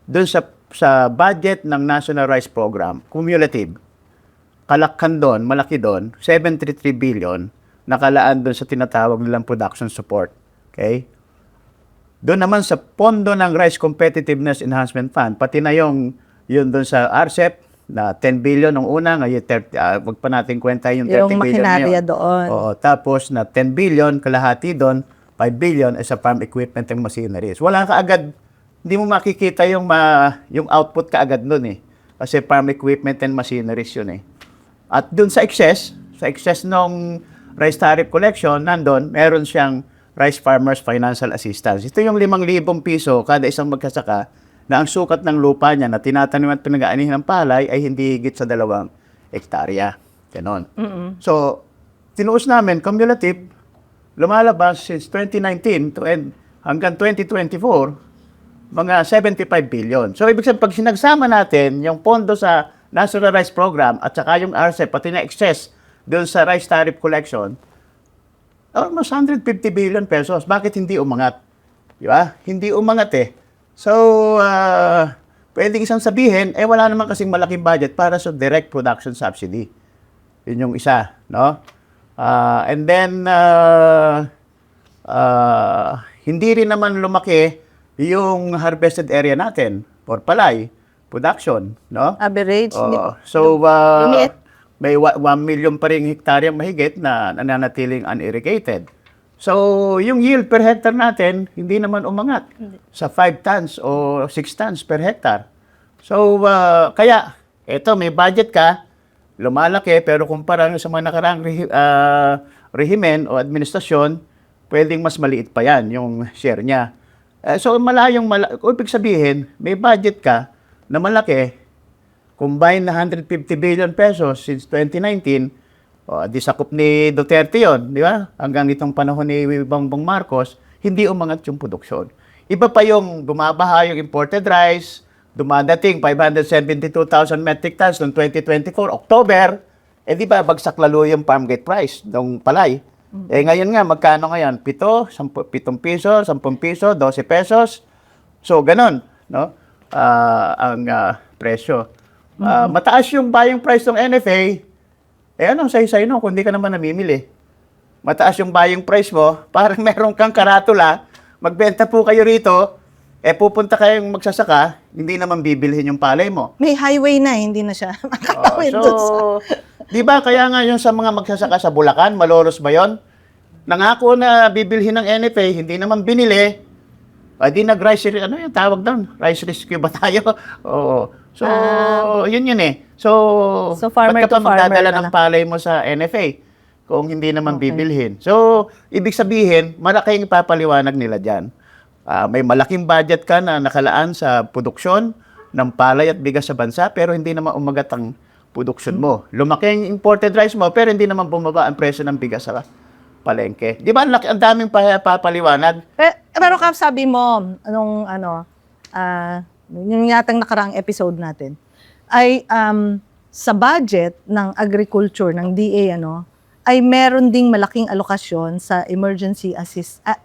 B: doon sa budget ng National Rice Program, cumulative, kalakkan doon, malaki doon, 733 billion, nakalaan doon sa tinatawag nilang production support. Okay? Doon naman sa pondo ng Rice Competitiveness Enhancement Fund, pati na yun doon sa RCEP, na 10 billion nung una, ngayon 30, wag pa natin kwenta yung 30
A: Yung
B: billion
A: makinarya
B: ngayon.
A: doon.
B: Oo, tapos na 10 billion, kalahati doon, 5 billion ay sa farm equipment and machineries. Wala ka agad, hindi mo makikita yung output ka agad doon eh. Kasi farm equipment and machineries yun eh. At doon sa excess nung rice tariff collection, nandun, meron siyang Rice Farmers Financial Assistance. Ito yung 5,000 piso kada isang magkasaka na ang sukat ng lupa niya na tinatanim at pinag-aanihan ng palay ay hindi higit sa 2 hektarya. Ganon. So, tinuos namin, cumulative, lumalabas since 2019 to end hanggang 2024, mga 75 billion. So, ibig sabihin, pag sinagsama natin yung pondo sa National Rice Program at saka yung RCEP, pati na excess doon sa rice tariff collection, almost 150 billion pesos. Bakit hindi umangat? Di ba? Hindi umangat eh. So, pwedeng isang sabihin, wala naman kasing malaking budget para sa direct production subsidy. Yun yung isa, no? And then, hindi rin naman lumaki yung harvested area natin for palay production, no?
A: Average.
B: So,
A: Limit.
B: may 1 million pa rin hektaryang mahigit na nananatiling unirrigated. So, yung yield per hectare natin, hindi naman umangat sa 5 tons o 6 tons per hectare. So, kaya, eto, may budget ka, lumalaki, pero kumpara sa mga nakaraang rehimen o administrasyon, pwedeng mas maliit pa yan, yung share niya. So, ibig sabihin, may budget ka na malaki, combined na 150 billion pesos since 2019, di sakop ni Duterte yon, di ba? Hanggang itong panahon ni Bongbong Marcos, hindi umangat yung produksyon. Iba pa yung bumabaha yung imported rice, dumadating 572,000 metric tons noong 2024, October, di ba, bagsak lalo yung farm gate price ng palay. Ngayon nga, magkano ngayon? 7 piso, 10 piso, 12 pesos. So, ganun, no? Ang presyo. Mataas yung buying price ng NFA, anong say-say no, kung di ka naman namimili. Mataas yung buying price mo, parang meron kang karatula, magbenta po kayo rito, pupunta kayong magsasaka, hindi naman bibilhin yung palay mo.
A: May highway na, hindi na siya makatawid doon sa...
B: Di ba, kaya nga yung sa mga magsasaka sa Bulacan, Malolos ba yun? Nangako na bibilhin ng NFA, hindi naman binili, di nag-rice, ano yung tawag doon? Rice rescue ba tayo? Oo. So, yun eh. So
A: farmer
B: ba't ka
A: to
B: pa magdadala
A: farmer
B: ng palay mo sa NFA kung hindi naman bibilhin? So, ibig sabihin, malaking papaliwanag nila dyan. May malaking budget ka na nakalaan sa produksyon ng palay at bigas sa bansa, pero hindi naman umagat ang produksyon mo. Lumaki ang imported rice mo, pero hindi naman bumaba ang presyo ng bigas sa palengke. Di ba ang daming papaliwanag?
A: Pero Kap, sabi mo, yung yatang nakaraang episode natin, ay sa budget ng agriculture, ng DA, ay meron ding malaking alokasyon sa emergency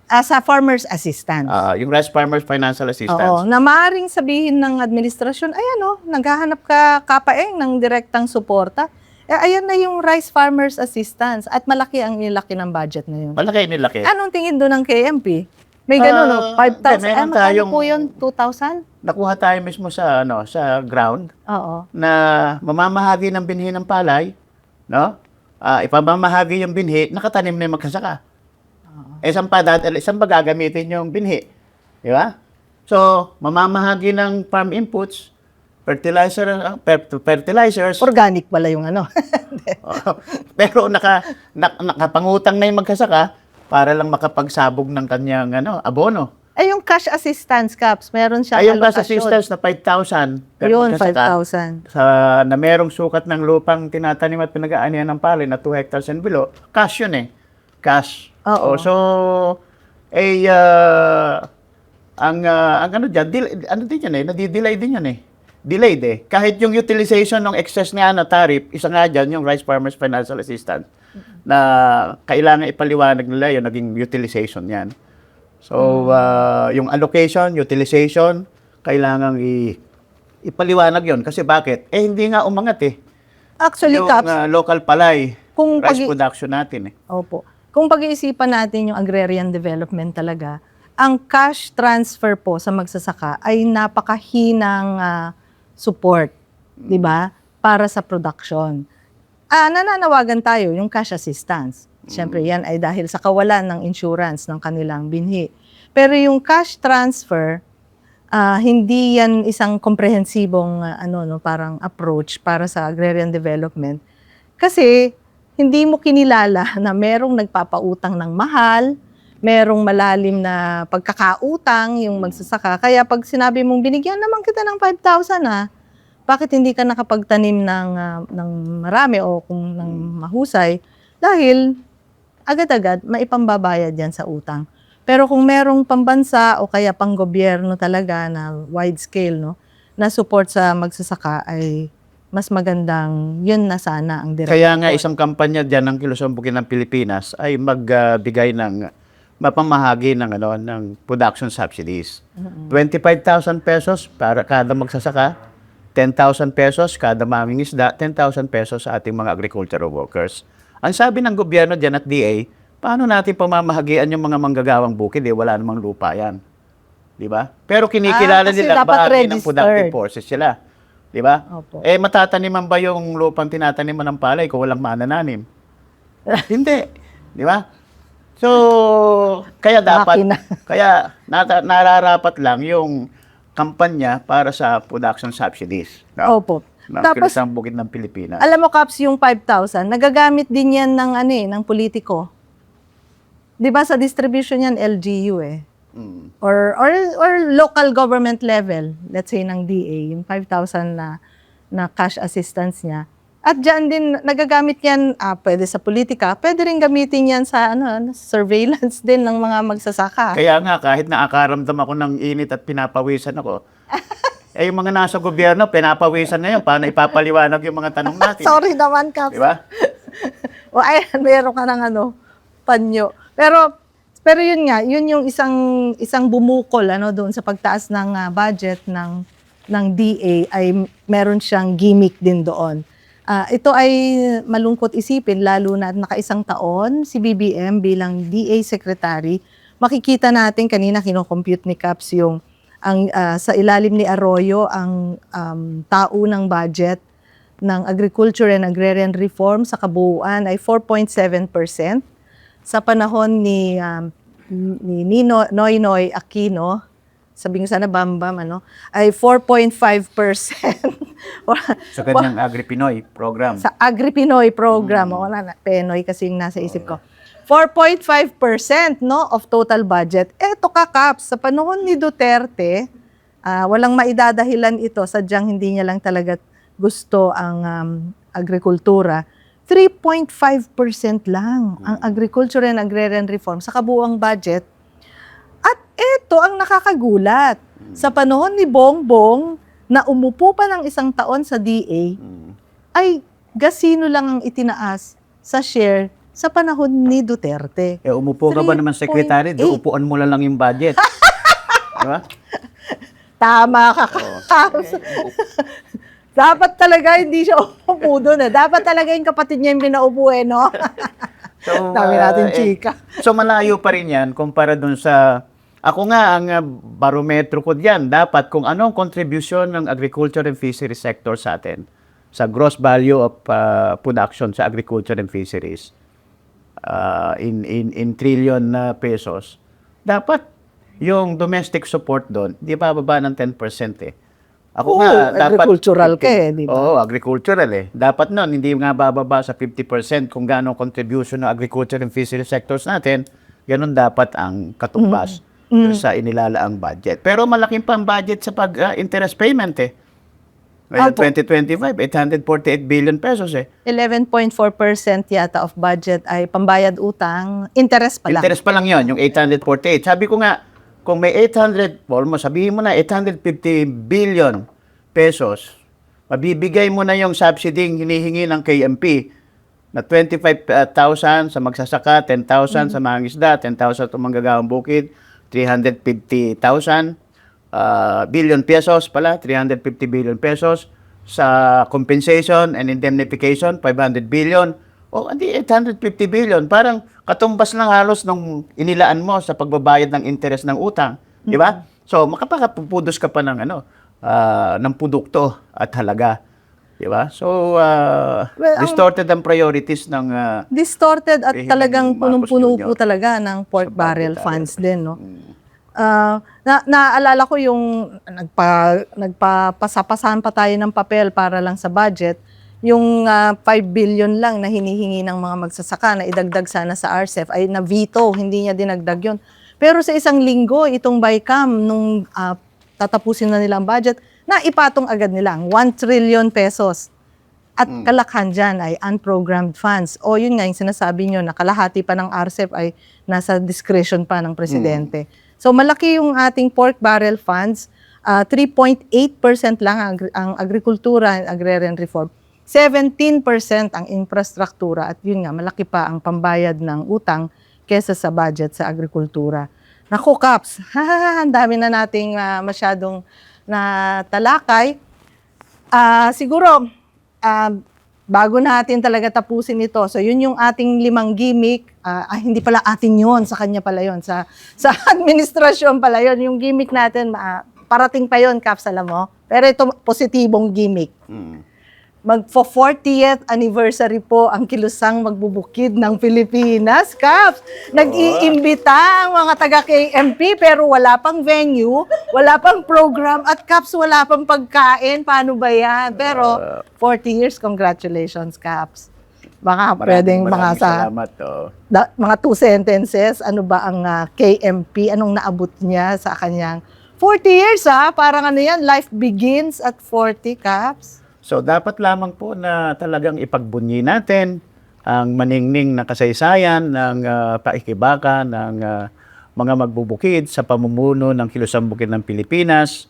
A: sa farmers assistance.
B: Yung Rice Farmers Financial Assistance.
A: Oo, na maaaring sabihin ng administrasyon, ay naghahanap ka kapaeng ng direktang suporta. Ayan na yung Rice Farmers Assistance at malaki ang nilaki ng budget na yun.
B: Malaki nilaki.
A: Anong tingin doon ng KMP? May gano'n, 5,000? Magkano po yun? 2,000?
B: Nakuha tayo mismo sa sa ground
A: Oo.
B: na mamamahagi ng binhi ng palay, no? Ipamamahagi yung binhi, nakatanim na yung magsasaka. Saan ba gagamitin yung binhi? Di ba? So, mamamahagi ng farm inputs, fertilizers.
A: Organic pala yung
B: Pero nakapangutang na yung magsasaka para lang makapagsabog ng kanyang abono.
A: Yung cash assistance, Caps, meron siyang
B: Yung cash
A: allocation.
B: assistance na 5,000 per
A: Yun,
B: magsasaka,
A: 5,000.
B: na merong sukat ng lupang tinatanim at pinag-aanihan ng palay na 2 hectares and below, cash yun eh. Cash.
A: Oo.
B: So, ang nadidelay din yan eh. Delayed eh. Kahit yung utilization ng excess nga na tariff, isa nga dyan, yung Rice Farmers Financial Assistance, na kailangan ipaliwanag nila yung naging utilization yan. So, yung allocation, utilization, kailangan ipaliwanag yon. Kasi bakit? Hindi nga umangat eh.
A: Actually,
B: Yung
A: Caps,
B: local palay,
A: kung
B: rice production natin eh.
A: Opo. Kung pag-iisipan natin yung agrarian development talaga, ang cash transfer po sa magsasaka ay napakahinang support, 'di ba? Para sa production. Nananawagan tayo yung cash assistance. Siyempre, yan ay dahil sa kawalan ng insurance ng kanilang binhi. Pero yung cash transfer, hindi yan isang komprehensibong parang approach para sa agrarian development. Kasi hindi mo kinilala na merong nagpapautang ng mahal, merong malalim na pagkakautang yung magsasaka. Kaya pag sinabi mong binigyan naman kita ng 5,000 bakit hindi ka nakapagtanim ng marami o kung ng mahusay? Dahil agad-agad maipambabayad yan sa utang. Pero kung merong pambansa o kaya pang gobyerno talaga na wide scale, na support sa magsasaka ay mas magandang yun na sana ang direksyon.
B: Kaya nga isang kampanya dyan ng Kilusan Bukid ng Pilipinas ay magbigay ng mapamahagi ng production subsidies. 25,000 pesos para kada magsasaka, 10,000 pesos kada mangingisda, 10,000 pesos sa ating mga agricultural workers. Ang sabi ng gobyerno dyan at DA, paano natin pamamahagian yung mga manggagawang bukid? Wala namang lupa yan. Di ba? Pero kinikilala
A: kasi
B: nila
A: dapat
B: bahagi ng productive
A: registered.
B: forces sila. Di ba?
A: Opo.
B: Matataniman ba yung lupang tinataniman ng palay kung walang manananim? Hindi. Di ba? So, kaya dapat, kaya nararapat lang yung kampanya para sa production subsidies. No?
A: Opo.
B: Ng
A: Tapos,
B: Kilusang Bukid ng Pilipinas.
A: alam mo, Caps, yung 5,000, nagagamit din yan ng politiko. Di ba sa distribution yan, LGU eh. Or local government level, let's say ng DA, yung 5,000 na cash assistance niya. At dyan din, nagagamit yan, pwede sa politika, pwede rin gamitin yan sa surveillance din ng mga magsasaka.
B: Kaya nga, kahit nakakaramdam ako ng init at pinapawisan ako, yung mga nasa gobyerno, pinapawisan na yun, paano ipapaliwanag yung mga tanong natin.
A: Sorry naman, Caps.
B: Di ba?
A: O ayan, meron ka ng panyo. Pero yun nga, yun yung isang bumukol doon sa pagtaas ng budget ng DA ay meron siyang gimmick din doon. Ito ay malungkot isipin, lalo na nakaisang taon si BBM bilang DA Secretary. Makikita natin, kanina kinocompute ni Caps sa ilalim ni Arroyo ang taunang budget ng Agriculture and Agrarian Reform sa kabuuan ay 4.7%. Sa panahon ni Noynoy Aquino, sabi ko sana Bambam, ay 4.5%.
B: Sa kanyang Agri-Pinoy program.
A: Sa Agri-Pinoy program. Wala na, Penoy kasi yung nasa isip ko. 4.5%, no, of total budget. Eto ka, Kaps, sa panahon ni Duterte, walang maidadahilan ito, sadyang hindi niya lang talaga gusto ang agrikultura. 3.5% lang ang agriculture and agrarian reform sa kabuuang budget. At ito ang nakakagulat. Sa panahon ni Bongbong, na umupo pa ng isang taon sa DA, ay gasino lang ang itinaas sa share sa panahon ni Duterte.
B: Umupo ka ba naman, Secretary?
A: 3.8.
B: Upuan mo lang yung budget. Diba?
A: Tama ka, Kaps. Dapat talaga hindi siya umupo doon. Dapat talaga yung kapatid niya yung pinaupo no?
B: So,
A: Dami natin chika.
B: So malayo pa rin yan kumpara dun sa... Ako nga, ang barometro ko diyan, dapat kung anong contribution ng agriculture and fisheries sector sa atin, sa gross value of production sa agriculture and fisheries, in trillion na pesos, dapat yung domestic support doon, di ba bababa ng 10% eh. Ako nga, dapat...
A: Agricultural ka di ba?
B: Oo, agricultural eh. Dapat nun, hindi nga bababa sa 50% kung gaano contribution ng agriculture and fisheries sectors natin, ganun dapat ang katumbas sa inilalaang budget. Pero malaking pang budget sa interest payment eh. Ngayon, 2025, 848 billion pesos eh.
A: 11.4% yata of budget ay pambayad utang, interest pa lang.
B: Interest pa lang yun, yung 848. Sabi ko nga, kung may sabihin mo na 850 billion pesos, mabibigay mo na yung subsidy hinihingi ng KMP na 25,000 sa magsasaka, 10,000 sa mangingisda, 10,000 sa manggagawang bukid, 350,000 billion pesos pala, 350 billion pesos sa compensation and indemnification, 500 billion. O, hindi 850 billion. Parang katumbas lang halos nung inilaan mo sa pagbabayad ng interest ng utang. Di ba? So, makapakapupudos ka pa ng, ng produkto at halaga. Di ba? So, distorted ang priorities ng...
A: distorted at
B: President
A: talagang
B: Marcos
A: punong-puno
B: Jr.
A: po talaga ng pork
B: Sa
A: barrel
B: budget
A: funds din, no? Naaalala ko yung nagpapasapasahan pa tayo ng papel para lang sa budget, yung 5 billion lang na hinihingi ng mga magsasaka na idagdag sana sa RCEP ay na-veto, hindi niya dinagdag yun. Pero sa isang linggo, itong BICAM, nung tatapusin na nilang budget, naipatong agad nilang 1 trillion pesos. At kalakhan dyan ay unprogrammed funds. O yun nga, yung sinasabi nyo, na kalahati pa ng RCEP ay nasa discretion pa ng presidente. So malaki yung ating pork barrel funds, 3.8% lang ang agrikultura and agrarian reform. 17% ang infrastruktura at yun nga, malaki pa ang pambayad ng utang kesa sa budget sa agrikultura. Naku, Kaps, ang dami na nating masyadong natalakay. Siguro, bago natin talaga tapusin ito, so yun yung ating 5 gimmick, hindi pala atin yun, sa kanya pala yun, sa administrasyon pala yun, yung gimmick natin, parating pa yun, Kaps, alam mo? Pero ito, positibong gimmick. Magpo-40th anniversary po ang Kilusang Magbubukid ng Pilipinas, Kaps. Nag-iimbita ang mga taga-KMP pero wala pang venue, wala pang program, at Kaps, wala pang pagkain. Paano ba yan? Pero 40 years, congratulations, Kaps. Baka pwedeng mga
B: salamat.
A: mga 2 sentences, ano ba ang KMP, anong naabot niya sa kanyang 40 years, parang ano yan, life begins at 40, Kaps.
B: So, dapat lamang po na talagang ipagbunyi natin ang maningning na kasaysayan ng paikibaka ng mga magbubukid sa pamumuno ng Kilusang Bukid ng Pilipinas.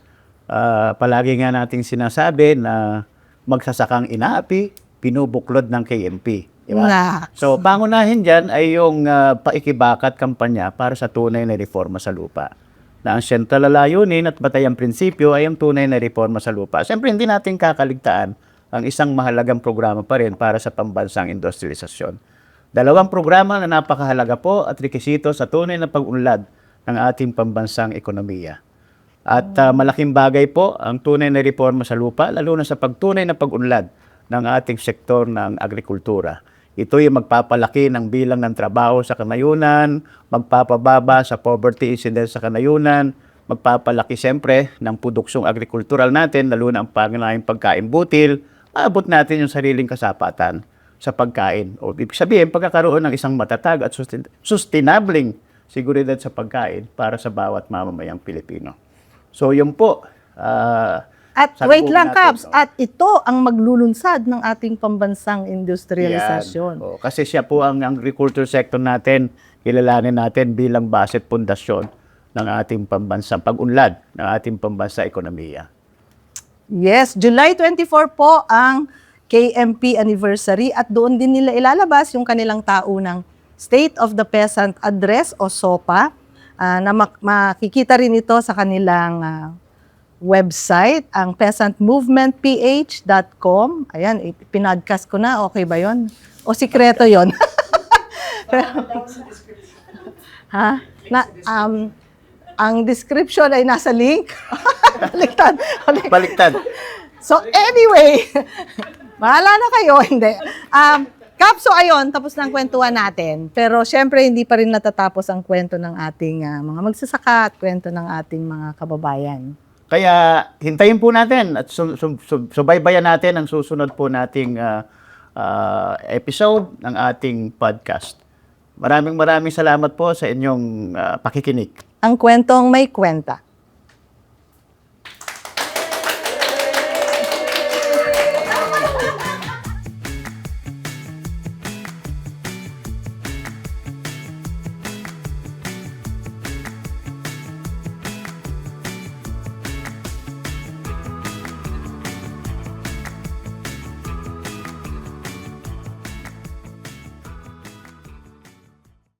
B: Palagi nga nating sinasabi na magsasakang inaapi, pinubuklod ng KMP. Diba? So, pangunahin dyan ay yung paikibaka at kampanya para sa tunay na reforma sa lupa. Na ang sentral na layunin at batayang prinsipyo ay ang tunay na reforma sa lupa. Siyempre, hindi natin kakaligtaan ang isang mahalagang programa pa rin para sa pambansang industrialisasyon. 2 programa na napakahalaga po at rekisito sa tunay na pag-unlad ng ating pambansang ekonomiya. At malaking bagay po ang tunay na reforma sa lupa, lalo na sa pagtunay na pag-unlad ng ating sektor ng agrikultura. Ito yung magpapalaki ng bilang ng trabaho sa kanayunan, magpapababa sa poverty incidence sa kanayunan, magpapalaki siyempre ng produksyong agrikultural natin, lalo na ang pangunahing pagkain butil, maabot natin yung sariling kasapatan sa pagkain. O ibig sabihin, pagkakaroon ng isang matatag at sustainabling seguridad sa pagkain para sa bawat mamamayang Pilipino. So yun po.
A: At
B: salubungin
A: wait lang,
B: natin,
A: Caps. At ito ang maglulunsad ng ating pambansang industrialisasyon.
B: Yan. Kasi siya po ang agriculture sector natin, kilalanin natin bilang base at pundasyon ng ating pambansang pag-unlad, ng ating pambansang ekonomiya.
A: Yes, July 24 po ang KMP anniversary at doon din nila ilalabas yung kanilang taunang State of the Peasant Address o SOPA na makikita rin ito sa kanilang website, ang peasantmovementph.com. Ayan, pinodcast ko na. Okay ba yon? O sikreto yon? Ha? Ang description ay nasa link. Baliktad.
B: Baliktad.
A: So anyway, bahala na kayo. Hindi. Kap, so ayun, tapos na ang kwentuhan natin. Pero syempre, hindi pa rin natatapos ang kwento ng ating mga magsasaka at kwento ng ating mga kababayan.
B: Kaya hintayin po natin at subaybayan natin ang susunod po nating episode ng ating podcast. Maraming salamat po sa inyong pakikinig.
A: Ang kwentong may kwenta.